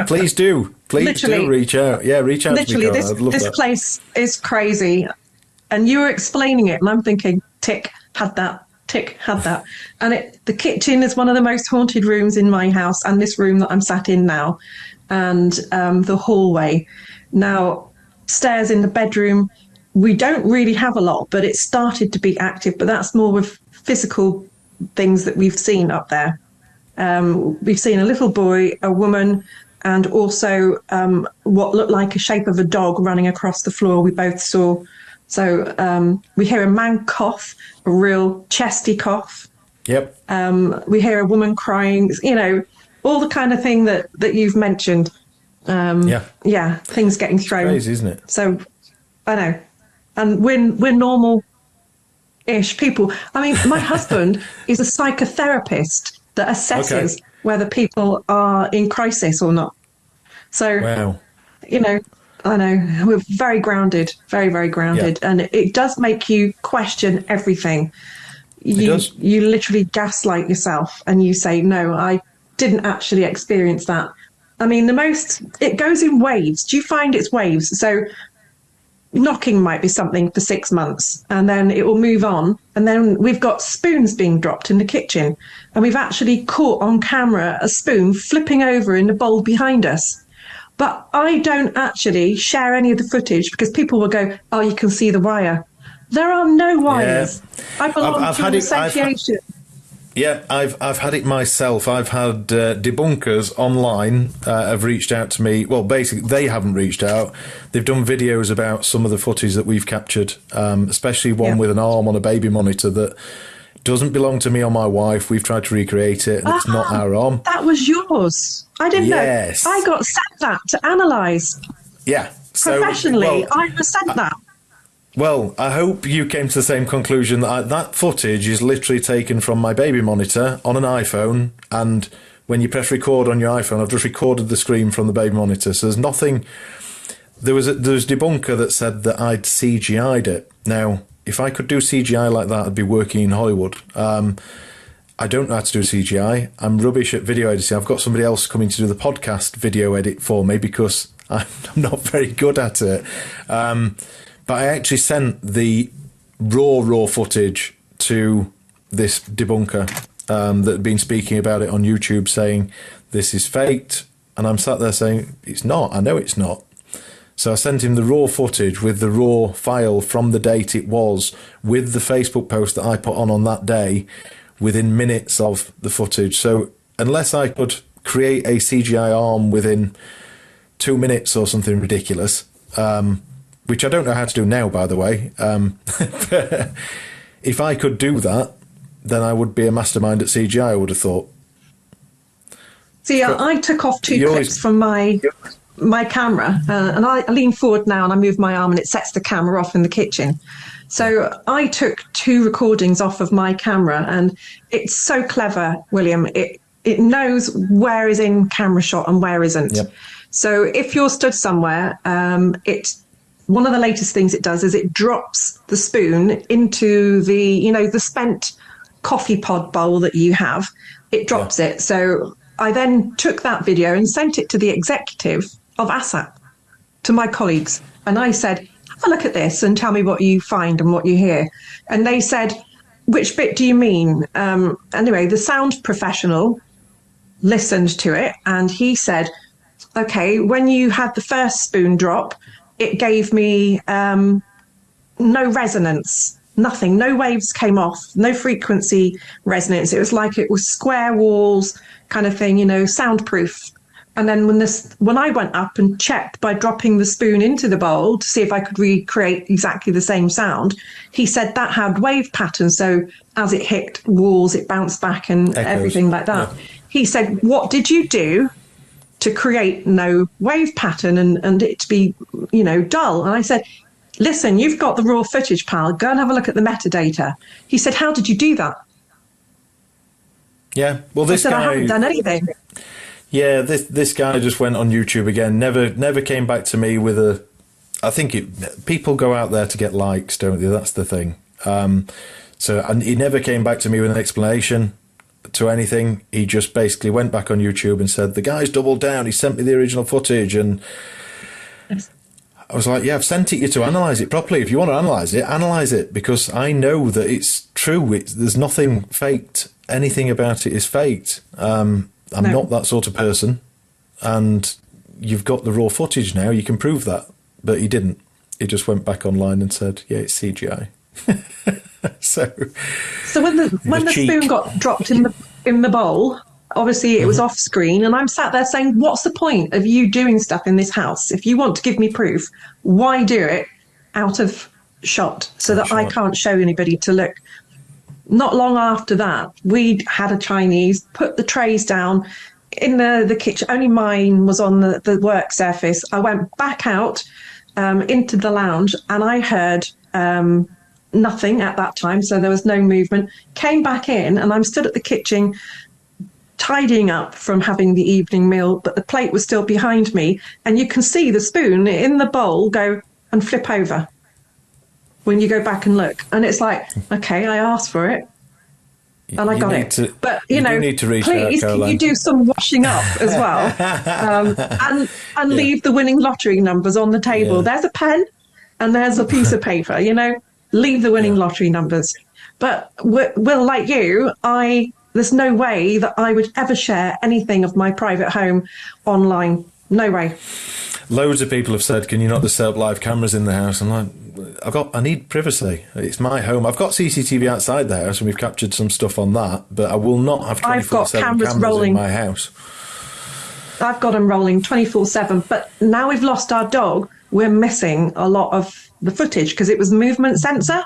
Please do. Please do reach out. Yeah, reach out to me. This place is crazy. And you were explaining it, and I'm thinking, tick, had that. Tick, had that. And the kitchen is one of the most haunted rooms in my house, and this room that I'm sat in now, and the hallway. Now, stairs in the bedroom, we don't really have a lot, but it started to be active. But that's more with physical things that we've seen up there. We've seen a little boy, a woman, and also what looked like a shape of a dog running across the floor. We both saw. So we hear a man cough, a real chesty cough. Yep. We hear a woman crying, all the kind of thing that you've mentioned. things getting thrown. Crazy, isn't it? So I know, and we're normal-ish people. I mean, my husband is a psychotherapist that assesses whether people are in crisis or not. So, wow. You know, I know we're very grounded, very, very grounded, and it does make you question everything. You literally gaslight yourself, and you say, "No, I didn't actually experience that." I mean, it goes in waves. Do you find it's waves? So knocking might be something for 6 months, and then it will move on. And then we've got spoons being dropped in the kitchen, and we've actually caught on camera a spoon flipping over in the bowl behind us. But I don't actually share any of the footage because people will go, "Oh, you can see the wire." There are no wires. I belong to an association. I've had it myself. I've had debunkers online have reached out to me. Well, basically, they haven't reached out. They've done videos about some of the footage that we've captured, especially one with an arm on a baby monitor that doesn't belong to me or my wife. We've tried to recreate it, and it's not our arm. That was yours. I didn't know. I got sent that to analyse. Yeah. Professionally, I was sent that. Well, I hope you came to the same conclusion that that footage is literally taken from my baby monitor on an iPhone, and when you press record on your iPhone, I've just recorded the screen from the baby monitor. So there's nothing. There was a debunker that said that I'd CGI'd it. Now, if I could do CGI like that, I'd be working in Hollywood. I don't know how to do CGI. I'm rubbish at video editing. I've got somebody else coming to do the podcast video edit for me because I'm not very good at it. But I actually sent the raw footage to this debunker that had been speaking about it on YouTube, saying this is faked. And I'm sat there saying, it's not. I know it's not. So I sent him the raw footage with the raw file from the date it was, with the Facebook post that I put on that day, within minutes of the footage. So unless I could create a CGI arm within 2 minutes or something ridiculous, which I don't know how to do now, by the way, if I could do that, then I would be a mastermind at CGI, I would have thought. See, I took off two clips from my camera, and I lean forward now and I move my arm and it sets the camera off in the kitchen. So I took 2 recordings off of my camera, and it's so clever, William. It knows where is in camera shot and where isn't. Yep. So if you're stood somewhere, one of the latest things it does is it drops the spoon into the spent coffee pod bowl that you have. It drops it. So I then took that video and sent it to the executive of ASSAP, to my colleagues. And I said, have a look at this and tell me what you find and what you hear. And they said, which bit do you mean? Anyway, the sound professional listened to it and he said, okay, when you had the first spoon drop, it gave me no resonance, nothing, no waves came off, no frequency resonance. It was like it was square walls kind of thing, soundproof. And then when I went up and checked by dropping the spoon into the bowl to see if I could recreate exactly the same sound, he said that had wave patterns. So as it hit walls, it bounced back and echoes, everything like that. Yeah. He said, what did you do to create no wave pattern and it to be, dull? And I said, listen, you've got the raw footage, pal. Go and have a look at the metadata. He said, how did you do that? Yeah, well, this I said, guy... I haven't done anything. Yeah, this guy just went on YouTube again. Never came back to me with a. I think people go out there to get likes, don't they? That's the thing. And he never came back to me with an explanation to anything. He just basically went back on YouTube and said the guy's doubled down. He sent me the original footage, and I was like, yeah, I've sent it you to analyse it properly. If you want to analyse it, because I know that it's true. There's nothing faked. Anything about it is faked. I'm not that sort of person, and you've got the raw footage now. You can prove that, but he didn't. He just went back online and said, "Yeah, it's CGI." so when the spoon got dropped in the bowl, obviously it was off screen, and I'm sat there saying, "What's the point of you doing stuff in this house? If you want to give me proof, why do it out of shot so that I can't show anybody to look?" Not long after that, we had a Chinese put the trays down in the kitchen. Only mine was on the work surface. I went back out into the lounge, and I heard nothing at that time, so there was no movement. Came back in, and I'm stood at the kitchen tidying up from having the evening meal, but the plate was still behind me, and you can see the spoon in the bowl go and flip over when you go back and look. And it's like, okay, I asked for it and I got it. But, you know, please, can you do some washing up as well? And leave the winning lottery numbers on the table. There's a pen and there's a piece of paper, you know, leave the winning lottery numbers. But Will, like you, there's no way that I would ever share anything of my private home online. No way. Loads of people have said, can you not just set up live cameras in the house? I'm like, I need privacy. It's my home. I've got CCTV outside the house and we've captured some stuff on that, but I will not have 24/7 cameras rolling in my house. I've got them rolling 24/7, but now we've lost our dog, we're missing a lot of the footage because it was movement sensor.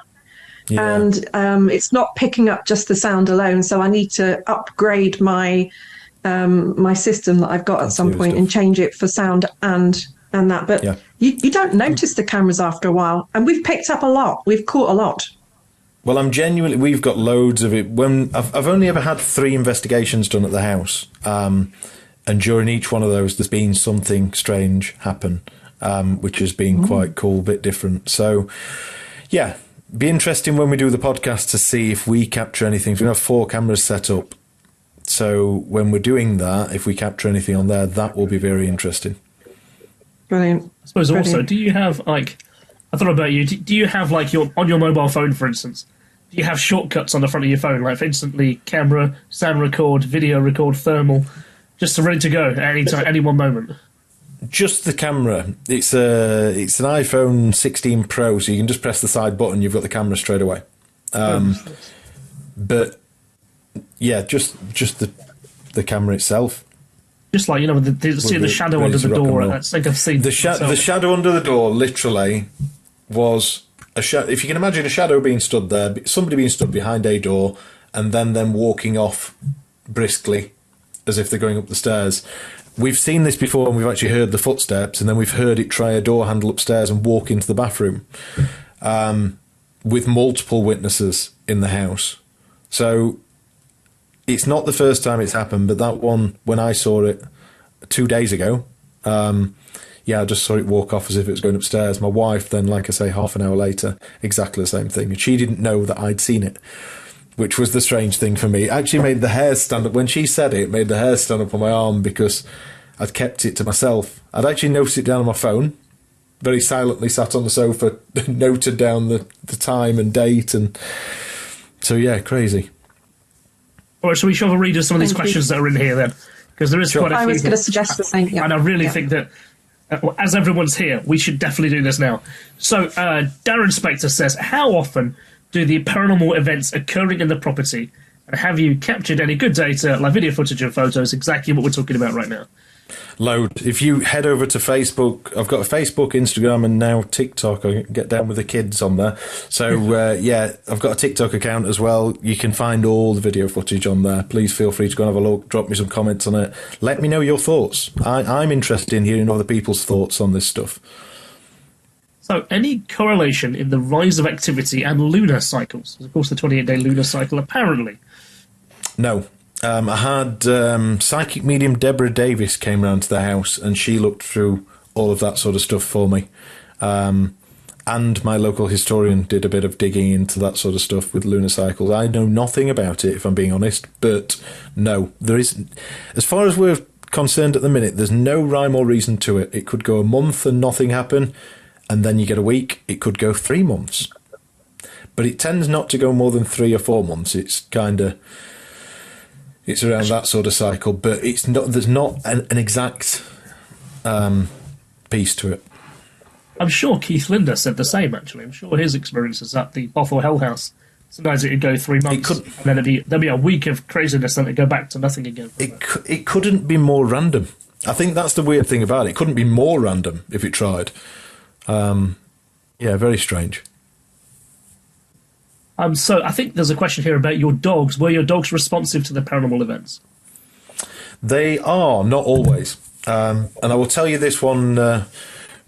Yeah. And it's not picking up just the sound alone. So I need to upgrade my my system that I've got at some point and change it for sound and that. But you don't notice the cameras after a while. And we've picked up a lot. We've caught a lot. Well, we've got loads of it. When I've only ever had 3 investigations done at the house. And during each one of those, there's been something strange happen, which has been quite cool, a bit different. So, yeah. Be interesting when we do the podcast to see if we capture anything. We have 4 cameras set up. So when we're doing that, if we capture anything on there, that will be very interesting. Brilliant. I suppose also, do you have, like, I thought about you, do you have, like, on your mobile phone, for instance, do you have shortcuts on the front of your phone, like, for instantly camera, sound record, video record, thermal, just ready to go at any time, any one moment? Just the camera. It's an iPhone 16 Pro, so you can just press the side button. You've got the camera straight away. But yeah, just the camera itself. Just like, you know, the shadow under the door. I think I've seen the shadow under the door. Literally was a shadow. If you can imagine a shadow being stood there, somebody being stood behind a door, and then them walking off briskly as if they're going up the stairs. We've seen this before, and we've actually heard the footsteps, and then we've heard it try a door handle upstairs and walk into the bathroom with multiple witnesses in the house. So it's not the first time it's happened, but that one, when I saw it 2 days ago, I just saw it walk off as if it was going upstairs. My wife then, like I say, half an hour later, exactly the same thing. And she didn't know that I'd seen it, which was the strange thing for me. It actually made the hairs stand up. When she said it, it made the hairs stand up on my arm because I'd kept it to myself. I'd actually noticed it down on my phone, very silently sat on the sofa, noted down the time and date. And so, yeah, crazy. All right, so we shall read some of these questions that are in here then, because there is quite a few. I was going to suggest the same. And I really think that, as everyone's here, we should definitely do this now. So Darren Spector says, how often do the paranormal events occurring in the property, and have you captured any good data, like video footage and photos, exactly what we're talking about right now? Load. If you head over to Facebook, I've got a Facebook, Instagram, and now TikTok. I get down with the kids on there. So, I've got a TikTok account as well. You can find all the video footage on there. Please feel free to go and have a look, drop me some comments on it. Let me know your thoughts. I'm interested in hearing other people's thoughts on this stuff. So, any correlation in the rise of activity and lunar cycles? Of course, the 28-day lunar cycle, apparently. No. I had psychic medium Deborah Davis came round to the house, and she looked through all of that sort of stuff for me. And my local historian did a bit of digging into that sort of stuff with lunar cycles. I know nothing about it, if I'm being honest, but no, there isn't. As far as we're concerned at the minute, there's no rhyme or reason to it. It could go a month and nothing happen, and then you get a week. It could go 3 months. But it tends not to go more than 3 or 4 months. It's kind of... It's around that sort of cycle, but it's not. There's not an exact piece to it. I'm sure Keith Linder said the same, actually. I'm sure his experiences at the Bothell Hell House, sometimes it would go 3 months, and then there'd be a week of craziness, and it'd go back to nothing again. It couldn't be more random. I think that's the weird thing about it. It couldn't be more random if it tried. Very strange. So I think there's a question here about your dogs. Were your dogs responsive to the paranormal events? They are, not always. And I will tell you this one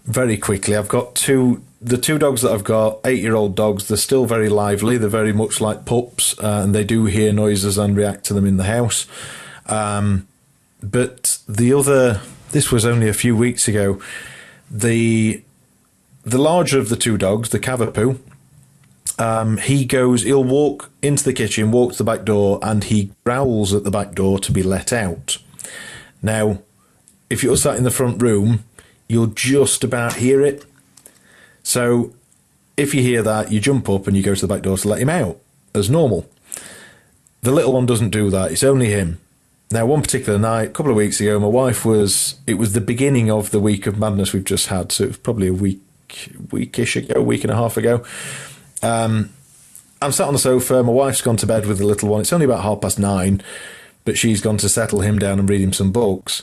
very quickly. I've got the two dogs that I've got, 8-year-old dogs. They're still very lively. They're very much like pups, and they do hear noises and react to them in the house. But this was only a few weeks ago. The larger of the two dogs, the Cavapoo, he'll walk into the kitchen, walk to the back door, and he growls at the back door to be let out. Now, if you're sat in the front room, you'll just about hear it. So if you hear that, you jump up and you go to the back door to let him out, as normal. The little one doesn't do that. It's only him. Now, one particular night, a couple of weeks ago, it was the beginning of the week of madness we've just had, so it was probably a week-ish ago, a week and a half ago. I'm sat on the sofa, my wife's gone to bed with the little one. It's only about 9:30, but she's gone to settle him down and read him some books.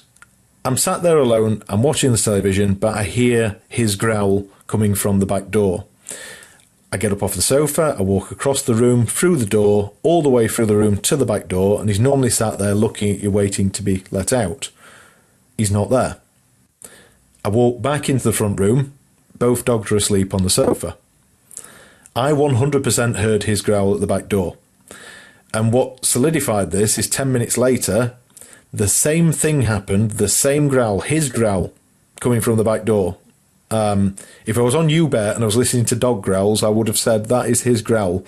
I'm sat there alone, I'm watching the television, but I hear his growl coming from the back door. I get up off the sofa, I walk across the room, through the door, all the way through the room to the back door, and he's normally sat there looking at you, waiting to be let out. He's not there. I walk back into the front room, both dogs are asleep on the sofa. I 100% heard his growl at the back door. And what solidified this is 10 minutes later, the same thing happened, the same growl, his growl, coming from the back door. If I was on YouBet and I was listening to dog growls, I would have said that is his growl,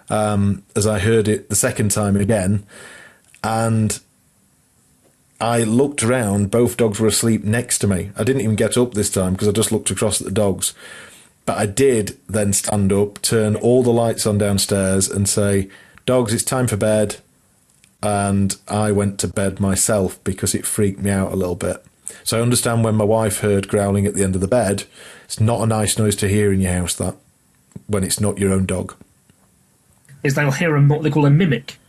as I heard it the second time again. And I looked around, both dogs were asleep next to me. I didn't even get up this time because I just looked across at the dogs. But I did then stand up, turn all the lights on downstairs and say, "Dogs, it's time for bed." And I went to bed myself because it freaked me out a little bit. So I understand when my wife heard growling at the end of the bed, it's not a nice noise to hear in your house, that, when it's not your own dog. Is they'll hear what they call a mimic.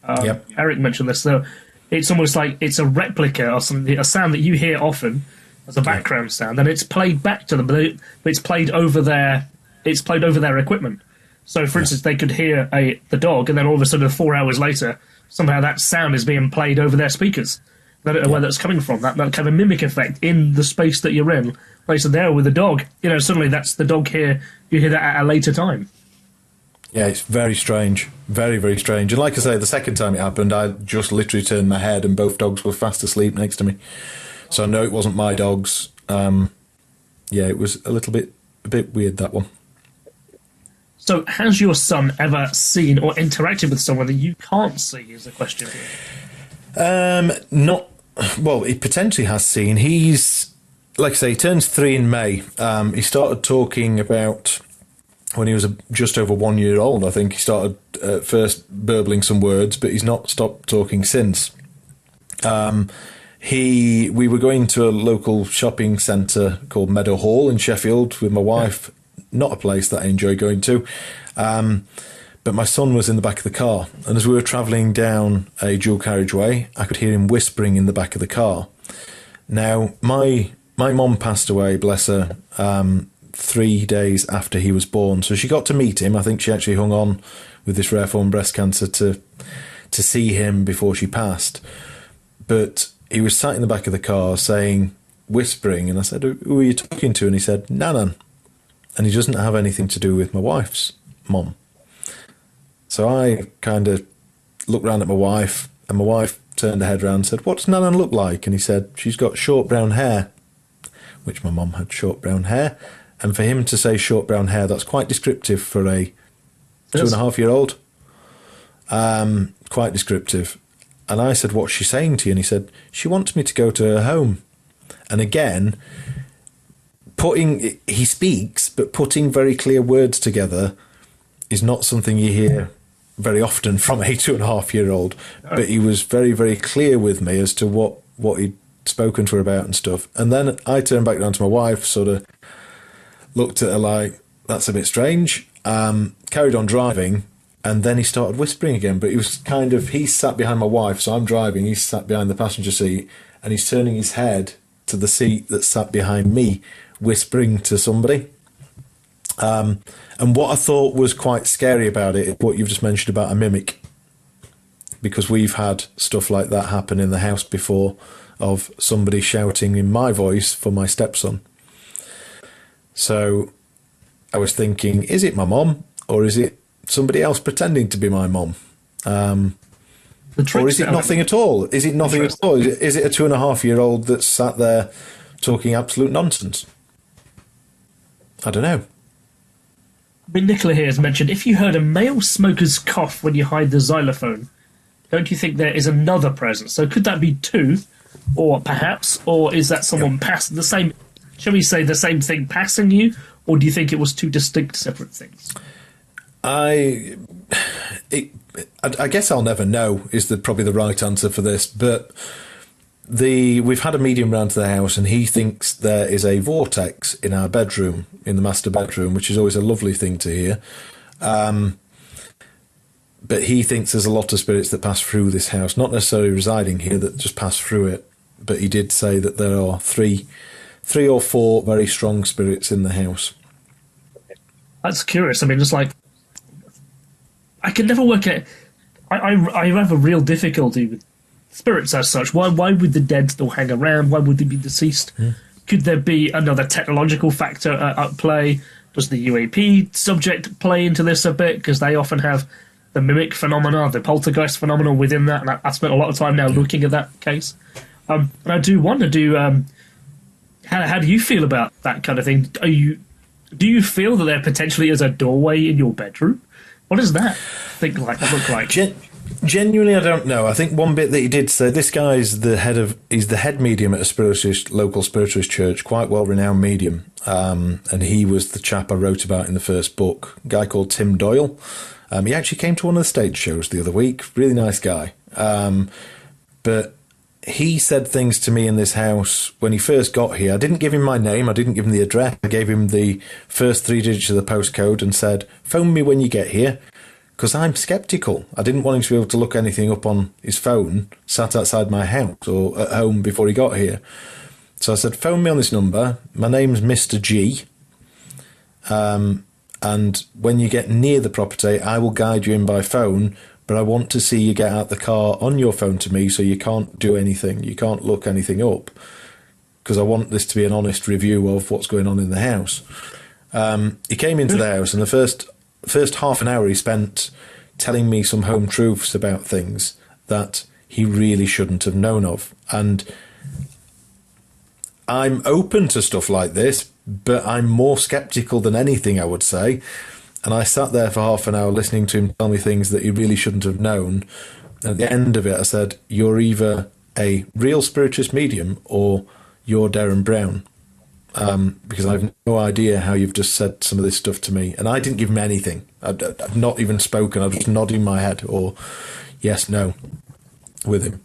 Yep. Eric mentioned this, so it's almost like it's a replica or something, a sound that you hear often as a background sound, and it's played back to them, but it's played over their equipment. So, for instance, they could hear the dog, and then all of a sudden, 4 hours later, somehow that sound is being played over their speakers. They don't know where that's coming from. That kind of mimic effect in the space that you're in. Like, so there with the dog, suddenly that's the dog here. You hear that at a later time. Yeah, it's very strange. Very, very strange. And like I say, the second time it happened, I just literally turned my head and both dogs were fast asleep next to me. So I know it wasn't my dogs. It was a bit weird, that one. So has your son ever seen or interacted with someone that you can't see, is the question here? Well, he potentially has seen. He's, like I say, he turns 3 in May. He started talking about when he was just over 1 year old. I think he started first burbling some words, but he's not stopped talking since. We were going to a local shopping centre called Meadow Hall in Sheffield with my wife. Not a place that I enjoy going to. But my son was in the back of the car, and as we were travelling down a dual carriageway, I could hear him whispering in the back of the car. Now, my mum passed away, bless her, 3 days after he was born, so she got to meet him. I think she actually hung on with this rare form of breast cancer to see him before she passed. But he was sat in the back of the car whispering, and I said, "Who are you talking to?" And he said, "Nanan." And he doesn't have anything to do with my wife's mum. So I kind of looked round at my wife, and my wife turned her head round and said, "What's Nanan look like?" And he said, "She's got short brown hair," which my mum had short brown hair. And for him to say short brown hair, that's quite descriptive for a 2.5-year-old. Quite descriptive. And I said, "What's she saying to you?" And he said, "She wants me to go to her home." And again, he speaks, but putting very clear words together is not something you hear very often from a 2.5-year-old. But he was very, very clear with me as to what he'd spoken to her about and stuff. And then I turned back down to my wife, sort of looked at her like, "That's a bit strange." Carried on driving, and then he started whispering again. But he's sat behind my wife, so I'm driving, he's sat behind the passenger seat, and he's turning his head to the seat that sat behind me, whispering to somebody. And what I thought was quite scary about it is what you've just mentioned about a mimic. because we've had stuff like that happen in the house before, of somebody shouting in my voice for my stepson. So I was thinking, is it my mom, or is it somebody else pretending to be my mom? Or is it nothing at all? Is it nothing at all? Is it a 2.5-year-old that's sat there talking absolute nonsense? I don't know. I mean, Nicola here has mentioned, if you heard a male smoker's cough when you hide the xylophone, don't you think there is another presence? So could that be two, or perhaps, or is that someone passing the same, shall we say, the same thing passing you, or do you think it was two distinct, separate things? I guess I'll never know is probably the right answer for this, but we've had a medium round to the house, and he thinks there is a vortex in our bedroom, in the master bedroom, which is always a lovely thing to hear. But he thinks there's a lot of spirits that pass through this house, not necessarily residing here, that just pass through it. But he did say that there are three or four very strong spirits in the house. That's curious. I mean, it's like, I can never work out. I have a real difficulty with spirits as such. Why would the dead still hang around? Why would they be deceased? Could there be another technological factor at play? Does the UAP subject play into this a bit? Because they often have the mimic phenomena, the poltergeist phenomena within that, and I spent a lot of time now looking at that case. And I do wonder, how do you feel about that kind of thing? Do you feel that there potentially is a doorway in your bedroom? What does that look like? Genuinely, I don't know. I think one bit that he did say, this guy is the head medium at a local spiritualist church, quite well-renowned medium. And he was the chap I wrote about in the first book, a guy called Tim Doyle. He actually came to one of the stage shows the other week. Really nice guy. But he said things to me in this house when he first got here. I didn't give him my name. I didn't give him the address. I gave him the first 3 digits of the postcode and said, phone me when you get here, because I'm sceptical. I didn't want him to be able to look anything up on his phone, sat outside my house or at home before he got here. So I said, phone me on this number. My name's Mr. G. And when you get near the property, I will guide you in by phone, but I want to see you get out the car on your phone to me, so you can't do anything. You can't look anything up, because I want this to be an honest review of what's going on in the house. He came into the house, and the first half an hour he spent telling me some home truths about things that he really shouldn't have known of. And I'm open to stuff like this, but I'm more sceptical than anything, I would say. And I sat there for half an hour listening to him tell me things that he really shouldn't have known. At the end of it, I said, you're either a real spiritualist medium or you're Darren Brown. Because I have no idea how you've just said some of this stuff to me. And I didn't give him anything. I've not even spoken. I'm just nodding my head or yes, no with him.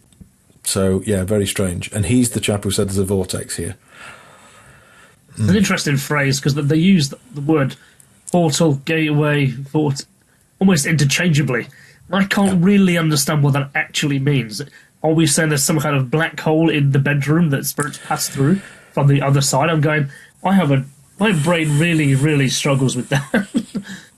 So, yeah, very strange. And he's the chap who said there's a vortex here. It's an interesting phrase, because they use the word portal, gateway, almost interchangeably. I can't really understand what that actually means. Are we saying there's some kind of black hole in the bedroom that spirits pass through from the other side? I'm going, my brain really, really struggles with that.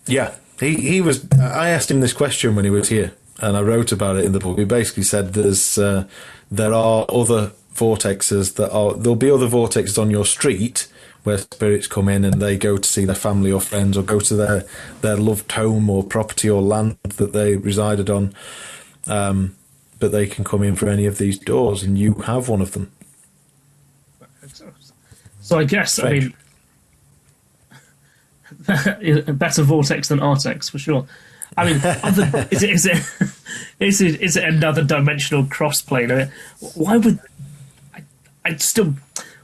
Yeah, he was. I asked him this question when he was here, and I wrote about it in the book. He basically said there are other vortexes there'll be other vortexes on your street where spirits come in and they go to see their family or friends or go to their loved home or property or land that they resided on. But they can come in for any of these doors, and you have one of them. So I guess, strange. I mean, a better vortex than Artex, for sure. I mean, is it another dimensional crossplane?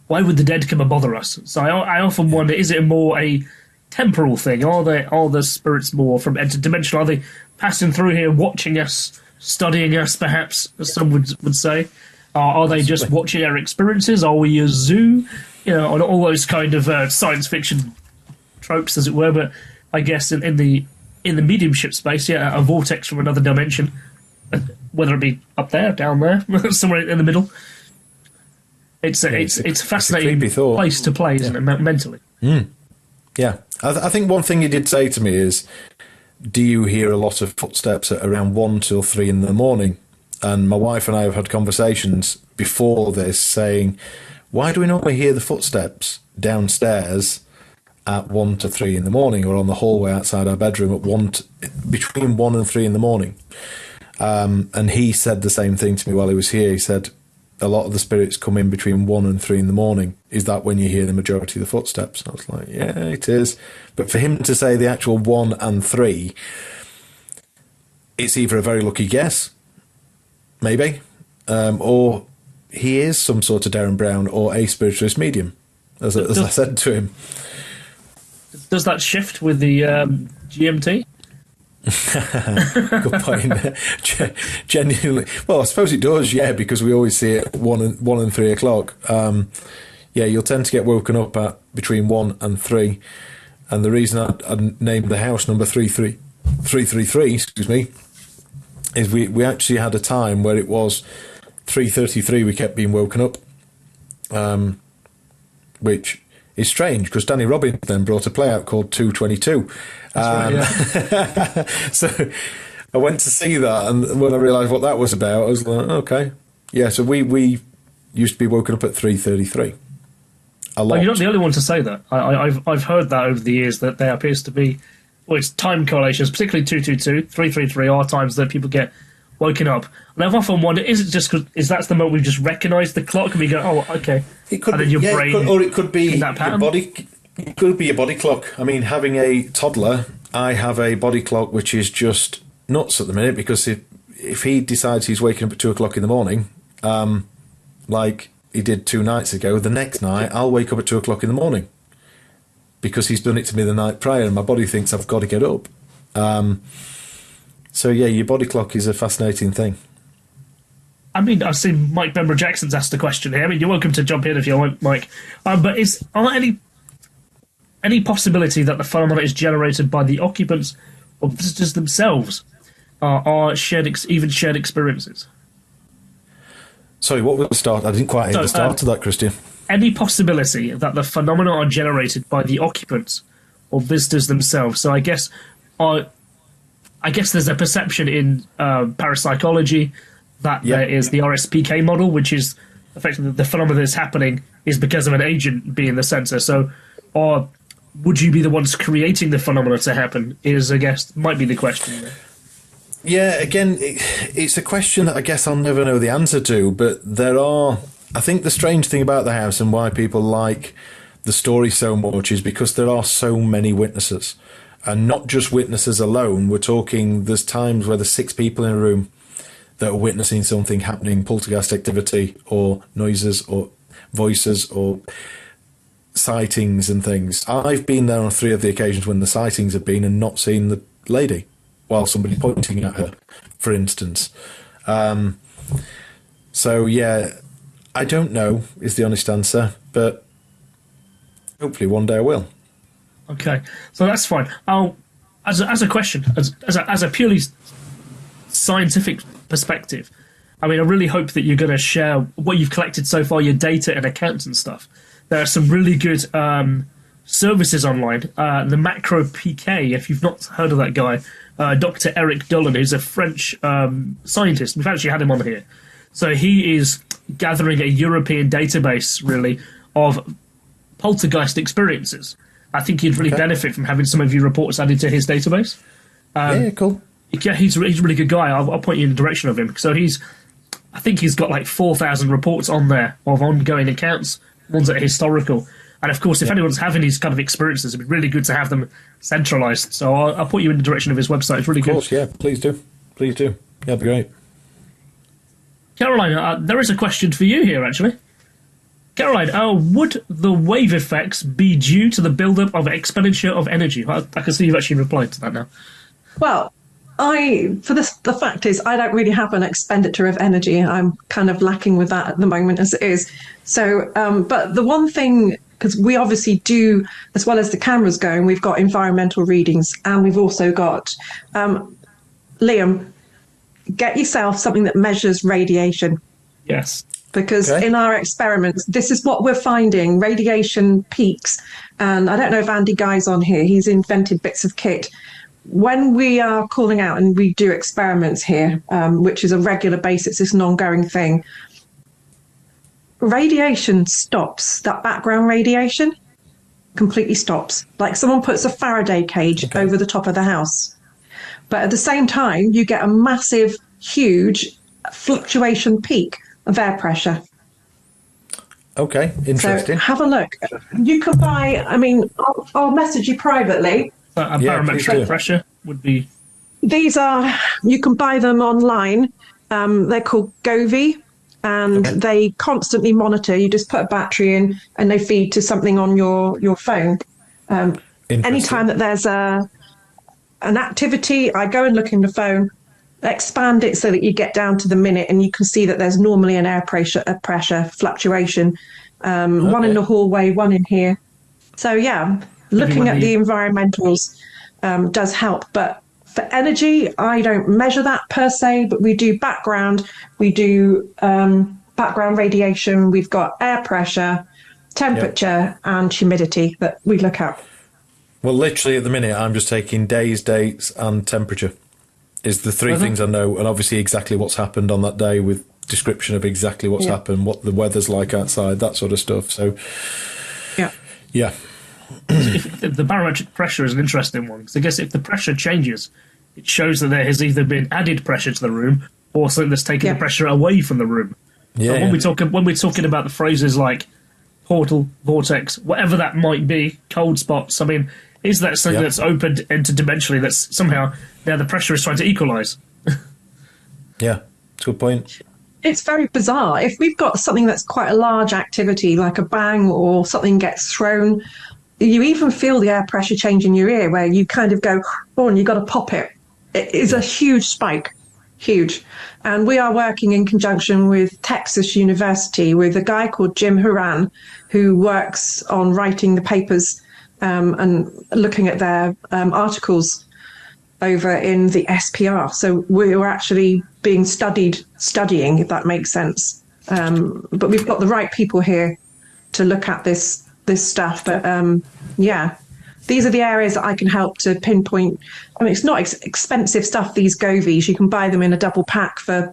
Why would the dead come and bother us? So I often wonder, is it more a temporal thing? Are the spirits more from interdimensional? Are they passing through here, watching us, studying us, perhaps, as some would say? Are they just watching our experiences? Are we a zoo? On all those kind of science fiction tropes, as it were. But I guess in the mediumship space, a vortex from another dimension, whether it be up there, down there, somewhere in the middle. It's a fascinating place to play, isn't it, mentally? Mm. Yeah. I think one thing he did say to me is, do you hear a lot of footsteps at around 1 till 3 in the morning? And my wife and I have had conversations before this saying, why do we normally hear the footsteps downstairs at 1 to 3 in the morning, or on the hallway outside our bedroom between 1 and 3 in the morning? And he said the same thing to me while he was here. He said, a lot of the spirits come in between 1 and 3 in the morning. Is that when you hear the majority of the footsteps? And I was like, yeah, it is. But for him to say the actual 1 and 3, it's either a very lucky guess, maybe, or he is some sort of Darren Brown or a spiritualist medium, as I said to him. Does that shift with the GMT? Good point. Genuinely, well, I suppose it does, yeah, because we always see it 1 and 3 o'clock. Yeah, you'll tend to get woken up at between 1 and 3, and the reason I named the house number 333, excuse me, is we actually had a time where it was 3:33. We kept being woken up, which is strange because Danny Robbins then brought a play out called 222. Right, yeah. So I went to see that, and when I realised what that was about, I was like, okay, yeah. So we used to be woken up at 3:33. A lot. Well, you're not the only one to say that. I've heard that over the years, that there appears to be, well, it's time correlations, particularly 222, 333 are times that people get woken up. And I've often wondered, is it just because that's the moment we've just recognised the clock and we go, oh, okay. It could and be, then your brain, or it could be that pattern. your body. It could be your body clock. I mean, having a toddler, I have a body clock which is just nuts at the minute, because if he decides he's waking up at 2 o'clock in the morning, like he did 2 nights ago, the next night I'll wake up at 2 o'clock in the morning because he's done it to me the night prior, and my body thinks I've got to get up. So yeah, your body clock is a fascinating thing. I mean, I've seen Mike Bembra Jackson's asked a question here. I mean, you're welcome to jump in if you want, Mike. But are there any possibility that the phenomena is generated by the occupants or visitors themselves, are shared experiences? Sorry, what was the start? I didn't quite hear the start to that, Christian. Any possibility that the phenomena are generated by the occupants or visitors themselves? So I guess there's a perception in parapsychology that there is the RSPK model, which is effectively the phenomena that's happening is because of an agent being the sensor. So, or would you be the ones creating the phenomena to happen? Might be the question there. Yeah, again, it's a question that I guess I'll never know the answer to, but I think the strange thing about the house and why people like the story so much is because there are so many witnesses. And not just witnesses alone. We're talking, there's times where there's 6 people in a room that are witnessing something happening, poltergeist activity or noises or voices or sightings and things. I've been there on 3 of the occasions when the sightings have been and not seen the lady while somebody's pointing at her, for instance. So, yeah, I don't know is the honest answer, but hopefully one day I will. Okay, so that's fine. As a question, as a purely scientific perspective, I mean, I really hope that you're going to share what you've collected so far, your data and accounts and stuff. There are some really good services online. The Macro PK, if you've not heard of that guy, Dr. Eric Dolan, who's a French scientist. We've actually had him on here. So he is gathering a European database, really, of poltergeist experiences. I think he'd really benefit from having some of your reports added to his database. Yeah, cool. Yeah, he's a really good guy. I'll point you in the direction of him. So I think he's got like 4,000 reports on there of ongoing accounts, ones that are historical. And of course, if anyone's having these kind of experiences, it'd be really good to have them centralised. So I'll put you in the direction of his website. It's really good. Of course, yeah, please do. Please do. Yeah, that'd be great. Caroline, there is a question for you here, actually. Caroline, would the wave effects be due to the build-up of expenditure of energy? I can see you've actually replied to that now. Well, the fact is, I don't really have an expenditure of energy. I'm kind of lacking with that at the moment as it is. So, but the one thing, because we obviously do, as well as the cameras going, we've got environmental readings, and we've also got, Liam, get yourself something that measures radiation. Yes. Because in our experiments, this is what we're finding, radiation peaks. And I don't know if Andy Guy's on here. He's invented bits of kit. when we are calling out and we do experiments here, which is a regular basis, it's an ongoing thing, radiation stops. That background radiation completely stops. Like someone puts a Faraday cage over the top of the house. But at the same time, you get a massive, huge fluctuation peak of air pressure. Okay, interesting. So have a look. You can buy, I mean, I'll message you privately. A barometric pressure would be... These are, you can buy them online. They're called Govee, and they constantly monitor. You just put a battery in and they feed to something on your phone. Anytime that there's an activity, I go and look in the phone, expand it so that you get down to the minute and you can see that there's normally an air pressure fluctuation. One in the hallway, one in here. So yeah, looking at the environmentals does help. But for energy, I don't measure that per se, but we do background. We do background radiation. We've got air pressure, temperature, and humidity that we look at. Well, literally at the minute, I'm just taking days, dates, and temperature. Is the three things I know, and obviously exactly what's happened on that day with description of exactly what's happened, what the weather's like outside, that sort of stuff. So, yeah. The barometric pressure is an interesting one, because I guess if the pressure changes, it shows that there has either been added pressure to the room or something that's taken the pressure away from the room. Yeah. When we're talking about the phrases like portal, vortex, whatever that might be, cold spots, I mean, is that something that's opened interdimensionally that's somehow now the pressure is trying to equalise? Yeah, it's a good point. It's very bizarre. If we've got something that's quite a large activity, like a bang or something gets thrown, you even feel the air pressure change in your ear where you kind of go, oh, and you've got to pop it. It is a huge spike, huge. And we are working in conjunction with Texas University with a guy called Jim Horan, who works on writing the papers and looking at their articles over in the SPR. So we're actually being studying, if that makes sense. But we've got the right people here to look at this stuff. But these are the areas that I can help to pinpoint. I mean, it's not expensive stuff, these Govees. You can buy them in a double pack for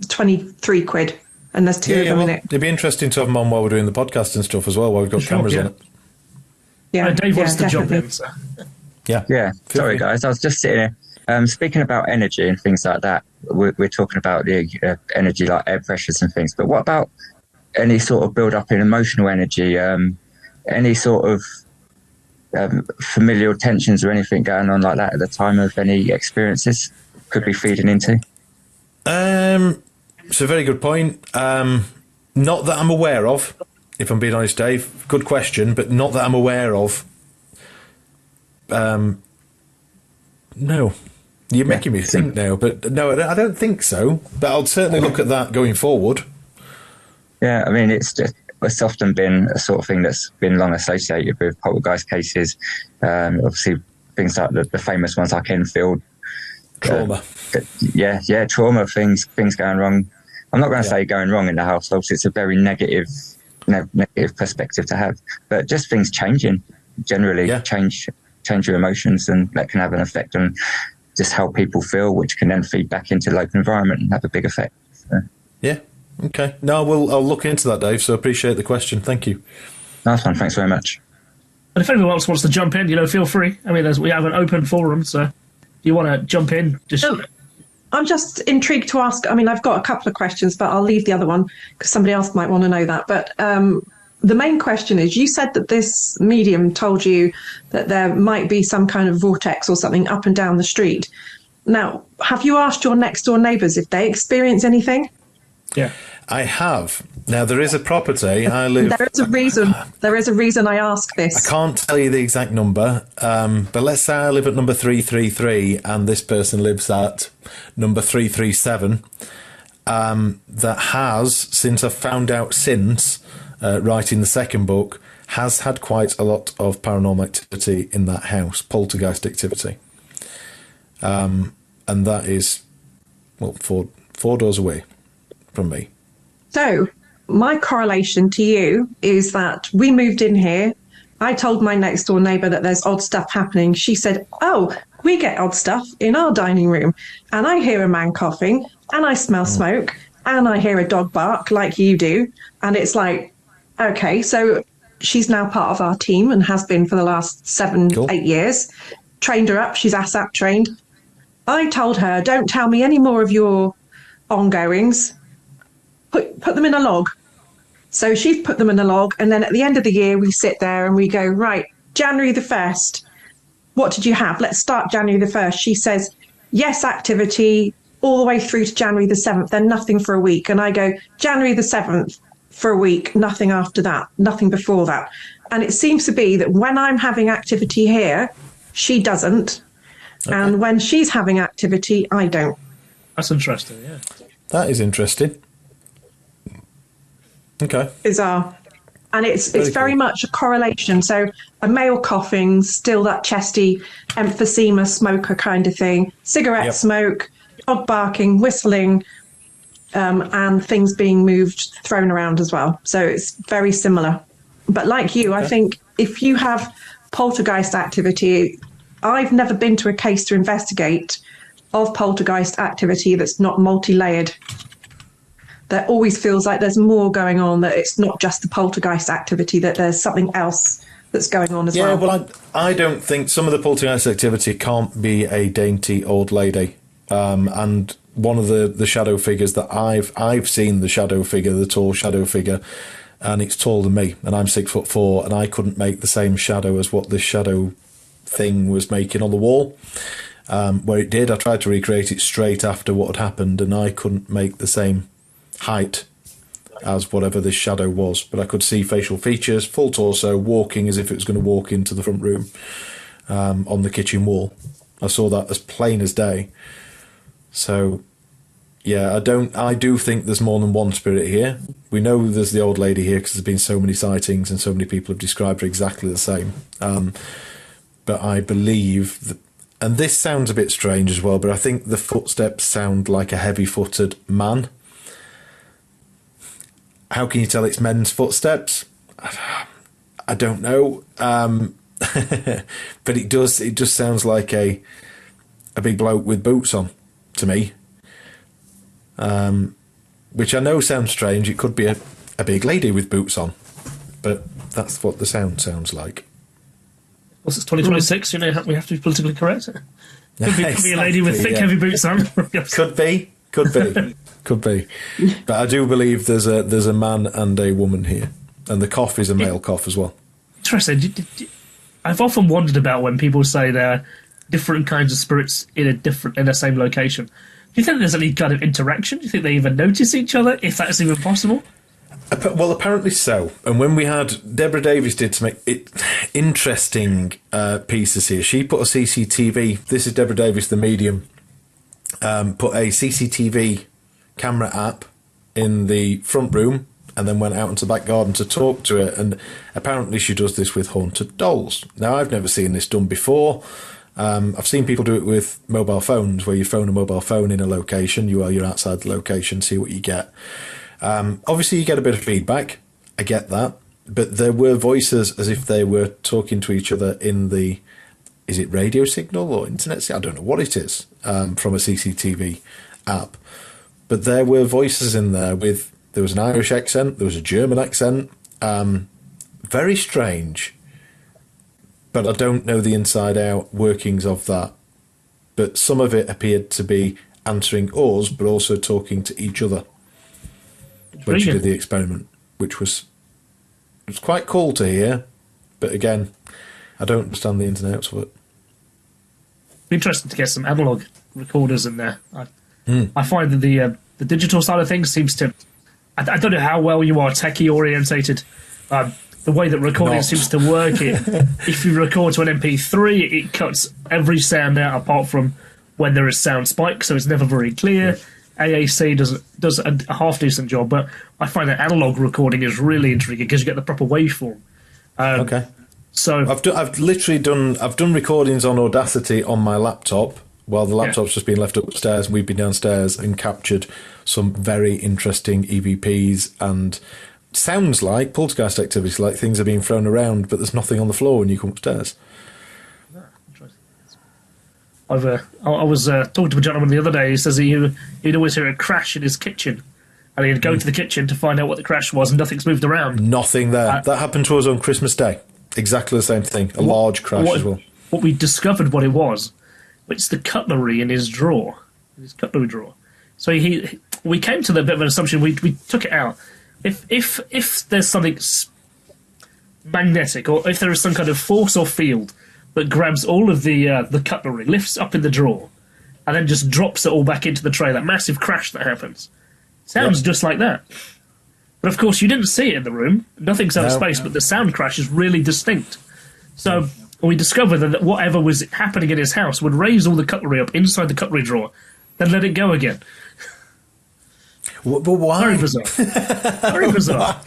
23 quid, and there's two of them in it. It'd be interesting to have them on while we're doing the podcast and stuff as well, while we've got cameras on it. Yeah, Dave wants to jump in. So. Yeah. Sorry, guys. I was just sitting here speaking about energy and things like that. We're talking about the energy, like air pressures and things. But what about any sort of build-up in emotional energy? Any sort of familial tensions or anything going on like that at the time of any experiences could be feeding into? It's a very good point. Not that I'm aware of, if I'm being honest, Dave. Good question, but not that I'm aware of. No. You're making me think now, but no, I don't think so. But I'll certainly look at that going forward. Yeah, I mean, it's often been a sort of thing that's been long associated with poltergeist cases. Obviously, things like the famous ones like Enfield. Trauma. Trauma, things going wrong. I'm not going to say going wrong in the house. Obviously, it's a very negative perspective to have. But just things changing, generally change your emotions, and that can have an effect on just how people feel, which can then feed back into the local environment and have a big effect. So. Yeah. Okay. No, I'll look into that, Dave. So appreciate the question. Thank you. Nice one. Thanks very much. But if anyone else wants to jump in, feel free. I mean, we have an open forum, so if you want to jump in, just... I'm just intrigued to ask. I mean, I've got a couple of questions, but I'll leave the other one because somebody else might want to know that. But the main question is, you said that this medium told you that there might be some kind of vortex or something up and down the street. Now, have you asked your next door neighbours if they experience anything? Yeah, I have. Now, there is a property I live... There is a reason I ask this. I can't tell you the exact number, but let's say I live at number 333 and this person lives at number 337, that has, since I've found out writing the second book, has had quite a lot of paranormal activity in that house, poltergeist activity. And that is, four doors away from me. So my correlation to you is that we moved in here. I told my next door neighbour that there's odd stuff happening. She said, oh, we get odd stuff in our dining room, and I hear a man coughing, and I smell smoke, and I hear a dog bark like you do. And it's like, okay, so she's now part of our team and has been for the last 8 years. Trained her up. She's ASSAP trained. I told her, don't tell me any more of your ongoings. Put them in a log. So she's put them in a log. And then at the end of the year, we sit there and we go, right, January the 1st, what did you have? Let's start January the 1st. She says, yes, activity all the way through to January the 7th, then nothing for a week. And I go, January the 7th for a week, nothing after that, nothing before that. And it seems to be that when I'm having activity here, she doesn't. Okay. And when she's having activity, I don't. That's interesting, yeah. That is interesting. Okay. Bizarre. And it's very much a correlation. So a male coughing, still that chesty emphysema smoker kind of thing, cigarette smoke, dog barking, whistling, and things being moved, thrown around as well. So it's very similar. But like you, I think if you have poltergeist activity, I've never been to a case to investigate of poltergeist activity that's not multi-layered. There always feels like there's more going on, that it's not just the poltergeist activity, that there's something else that's going on as well. Yeah, well, I don't think some of the poltergeist activity can't be a dainty old lady. And one of the shadow figures that I've seen, the shadow figure, the tall shadow figure, and it's taller than me, and I'm 6'4", and I couldn't make the same shadow as what this shadow thing was making on the wall. Where it did, I tried to recreate it straight after what had happened, and I couldn't make the same height as whatever this shadow was, but I could see facial features, full torso, walking as if it was going to walk into the front room on the kitchen wall. I saw that as plain as day. So yeah, I do think there's more than one spirit here. We know there's the old lady here because there's been so many sightings and so many people have described her exactly the same. But I believe that, and this sounds a bit strange as well, but I think the footsteps sound like a heavy-footed man. How can you tell it's men's footsteps? I don't know. But it just sounds like a big bloke with boots on to me. Which I know sounds strange. It could be a big lady with boots on, but that's what the sound sounds like. Well, it's 2026, you know, we have to be politically correct. Could be a lady with thick, heavy boots on. Could be. But I do believe there's a man and a woman here, and the cough is a male cough as well. Interesting. I've often wondered about when people say there are different kinds of spirits in the same location. Do you think there's any kind of interaction? Do you think they even notice each other, if that's even possible? Well, apparently so. And when we had Deborah Davis did some interesting pieces here. She put a CCTV. This is Deborah Davis, the medium. Put a CCTV camera app in the front room, and then went out into the back garden to talk to it. And apparently, she does this with haunted dolls. Now, I've never seen this done before. I've seen people do it with mobile phones, where you phone a mobile phone in a location. You're outside the location, see what you get. Obviously, you get a bit of feedback. I get that. But there were voices as if they were talking to each other in the, is it radio signal or internet? I don't know what it is, from a CCTV app. But there were voices in there there was an Irish accent, there was a German accent. Very strange. But I don't know the inside out workings of that. But some of it appeared to be answering us, but also talking to each other when she did the experiment, which was quite cool to hear. But again, I don't understand the ins and outs of it. Interesting to get some analog recorders in there. I find that the digital side of things seems to... I don't know how well you are techie orientated. The way that recording seems to work, if you record to an MP3, it cuts every sound out apart from when there is sound spike, so it's never very clear. AAC does a half decent job, but I find that analog recording is really intriguing because you get the proper waveform. Okay. So I've literally done recordings on Audacity on my laptop while the laptop's just been left upstairs, and we've been downstairs and captured some very interesting EVPs, and sounds like poltergeist activity, like things are being thrown around, but there's nothing on the floor when you come upstairs. I was talking to a gentleman the other day. He says he'd always hear a crash in his kitchen, and he'd go to the kitchen to find out what the crash was, and nothing's moved around. Nothing there. That happened to us on Christmas Day. Exactly the same thing. A large crash as well. What we discovered what it was, it's the cutlery in his drawer, his cutlery drawer. So we came to the bit of an assumption. We took it out. If there's something magnetic, or if there is some kind of force or field that grabs all of the cutlery, lifts up in the drawer, and then just drops it all back into the tray, that massive crash that happens. Sounds just like that. But of course, you didn't see it in the room. Nothing's out of space, but the sound crash is really distinct. So we discovered that whatever was happening in his house would raise all the cutlery up inside the cutlery drawer, then let it go again. But why? Very bizarre. Very bizarre.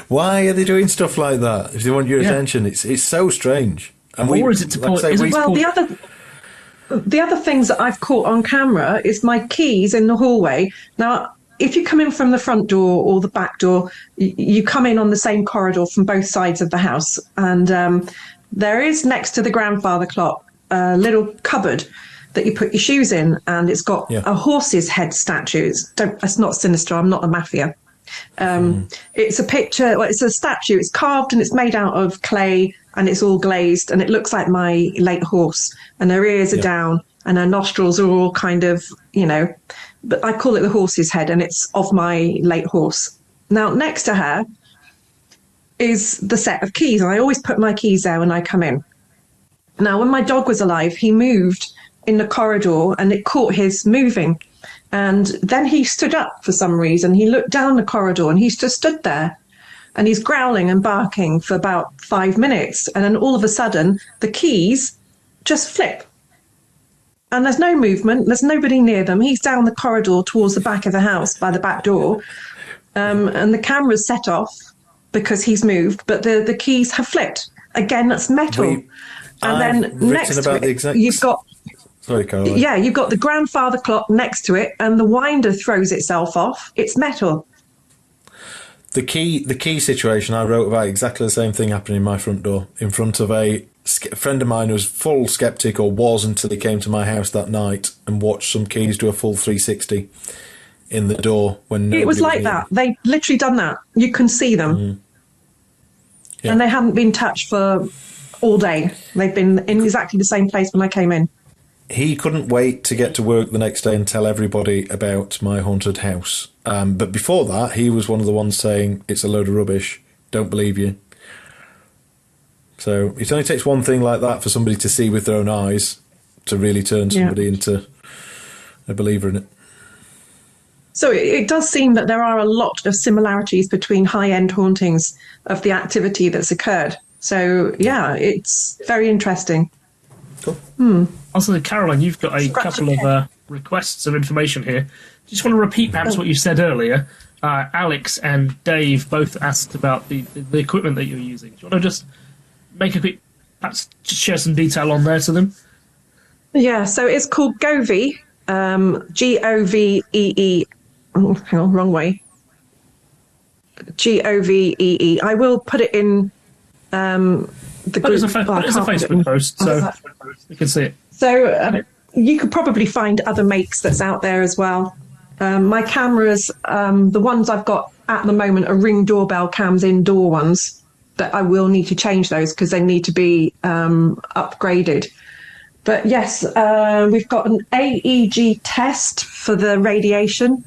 Why are they doing stuff like that? If they want your attention, it's so strange. And or is it to pull? The other things that I've caught on camera is my keys in the hallway. Now, if you come in from the front door or the back door, you come in on the same corridor from both sides of the house. And there is, next to the grandfather clock, a little cupboard that you put your shoes in, and it's got a horse's head statue. It's not sinister. I'm not a mafia. It's a picture. Well, it's a statue. It's carved and it's made out of clay, and it's all glazed, and it looks like my late horse. And her ears are down, and her nostrils are all kind of, but I call it the horse's head, and it's of my late horse. Now, next to her is the set of keys, and I always put my keys there when I come in. Now, when my dog was alive, he moved in the corridor, and it caught his moving. And then he stood up for some reason. He looked down the corridor, and he's just stood there. And he's growling and barking for about 5 minutes. And then all of a sudden, the keys just flip. And there's no movement. There's nobody near them. He's down the corridor towards the back of the house by the back door. And the camera's set off because he's moved. But the keys have flipped. Again, that's metal. And then next to it, you've got... Sorry, Caroline. Yeah, you've got the grandfather clock next to it, and the winder throws itself off. It's metal. The key situation, I wrote about exactly the same thing happening in my front door, in front of a friend of mine who was full skeptic, or was until he came to my house that night and watched some keys do a full 360 in the door. When it was like that. They literally done that. You can see them. Yeah. And they hadn't been touched for all day. They've been in exactly the same place when I came in. He couldn't wait to get to work the next day and tell everybody about my haunted house. But before that, he was one of the ones saying, it's a load of rubbish, don't believe you. So it only takes one thing like that for somebody to see with their own eyes to really turn somebody into a believer in it. So it does seem that there are a lot of similarities between high-end hauntings of the activity that's occurred. So, yeah, it's very interesting. Cool. Also, Caroline, you've got a couple of requests of information here. Just want to repeat perhaps what you said earlier. Alex and Dave both asked about the equipment that you're using. Do you want to just make a quick, perhaps just share some detail on there to them? Yeah, so it's called Govee, Govee. Oh, hang on, wrong way. Govee. I will put it in the group. It's a Facebook post, so you can see it. So you could probably find other makes that's out there as well. My cameras, the ones I've got at the moment are Ring doorbell cams, indoor ones, but I will need to change those because they need to be upgraded. But yes, we've got an AEG test for the radiation.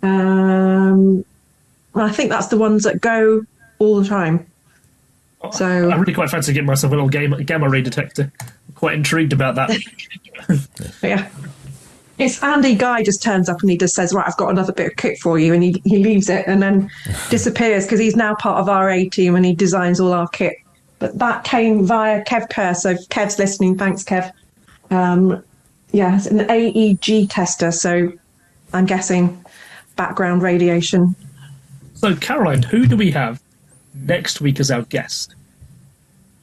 I think that's the ones that go all the time. So I really quite fancy getting myself a little gamma ray detector. I'm quite intrigued about that. Yeah. It's Andy Guy just turns up and he just says, right, I've got another bit of kit for you. And he leaves it and then disappears because he's now part of our A team and he designs all our kit. But that came via Kev Kerr. So if Kev's listening, thanks, Kev. Yeah, it's an AEG tester. So I'm guessing background radiation. So, Caroline, who do we have next week as our guest?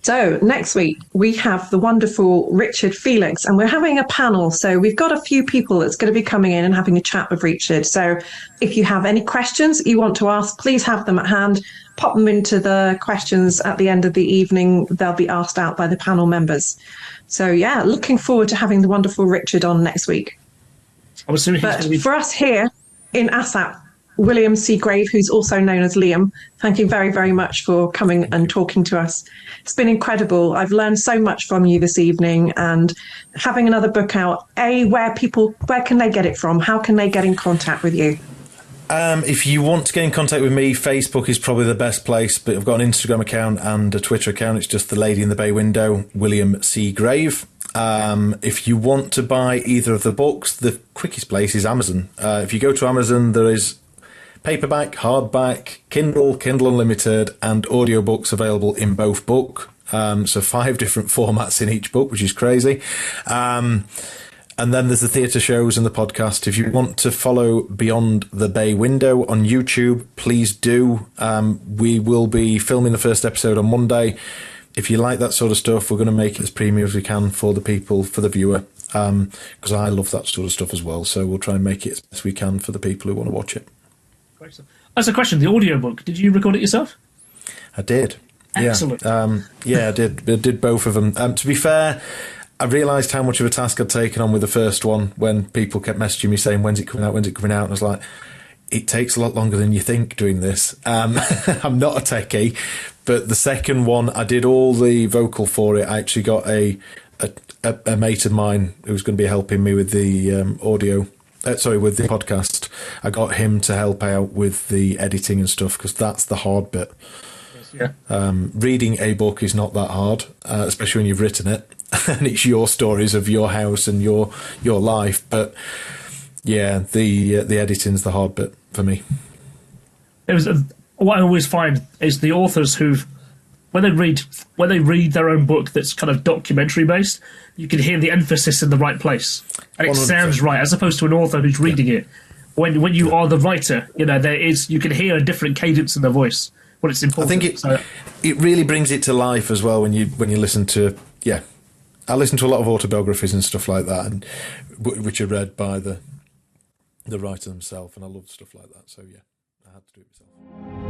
So next week we have the wonderful Richard Felix, and we're having a panel. So we've got a few people that's going to be coming in and having a chat with Richard. So if you have any questions that you want to ask, please have them at hand. Pop them into the questions at the end of the evening. They'll be asked out by the panel members. So yeah, looking forward to having the wonderful Richard on next week. I'm assuming but for us here in ASSAP, William Seagrave, who's also known as Liam, thank you very, very much for coming and talking to us. It's been incredible. I've learned so much from you this evening, and having another book out, where can they get it from? How can they get in contact with you? If you want to get in contact with me, Facebook is probably the best place, but I've got an Instagram account and a Twitter account. It's just The Lady in the Bay Window, William Seagrave. If you want to buy either of the books, the quickest place is Amazon. If you go to Amazon, there is paperback, hardback, Kindle, Kindle Unlimited, and audiobooks available in both book. So 5 different formats in each book, which is crazy. And then there's the theatre shows and the podcast. If you want to follow Beyond the Bay Window on YouTube, please do. We will be filming the first episode on Monday. If you like that sort of stuff, we're going to make it as premium as we can for the people, for the viewer, because I love that sort of stuff as well. So we'll try and make it as best as we can for the people who want to watch it. As a question, the audiobook, did you record it yourself? I did. Excellent. Yeah, I did both of them. To be fair, I realised how much of a task I'd taken on with the first one when people kept messaging me saying, when's it coming out? And I was like, it takes a lot longer than you think doing this. I'm not a techie, but the second one, I did all the vocal for it. I actually got a mate of mine who was going to be helping me with the with the podcast. I got him to help out with the editing and stuff, because that's the hard bit. Yeah. Reading a book is not that hard, especially when you've written it and it's your stories of your house and your life. But yeah, the editing's the hard bit for me. What I always find is the authors when they read their own book that's kind of documentary based, you can hear the emphasis in the right place, and it 100%. Sounds right, as opposed to an author who's reading it. When you are the writer, you can hear a different cadence in the voice when it's important. I think it really brings it to life as well when you listen to I listen to a lot of autobiographies and stuff like that, and which are read by the writer themselves, and I love stuff like that. So yeah, I had to do it myself.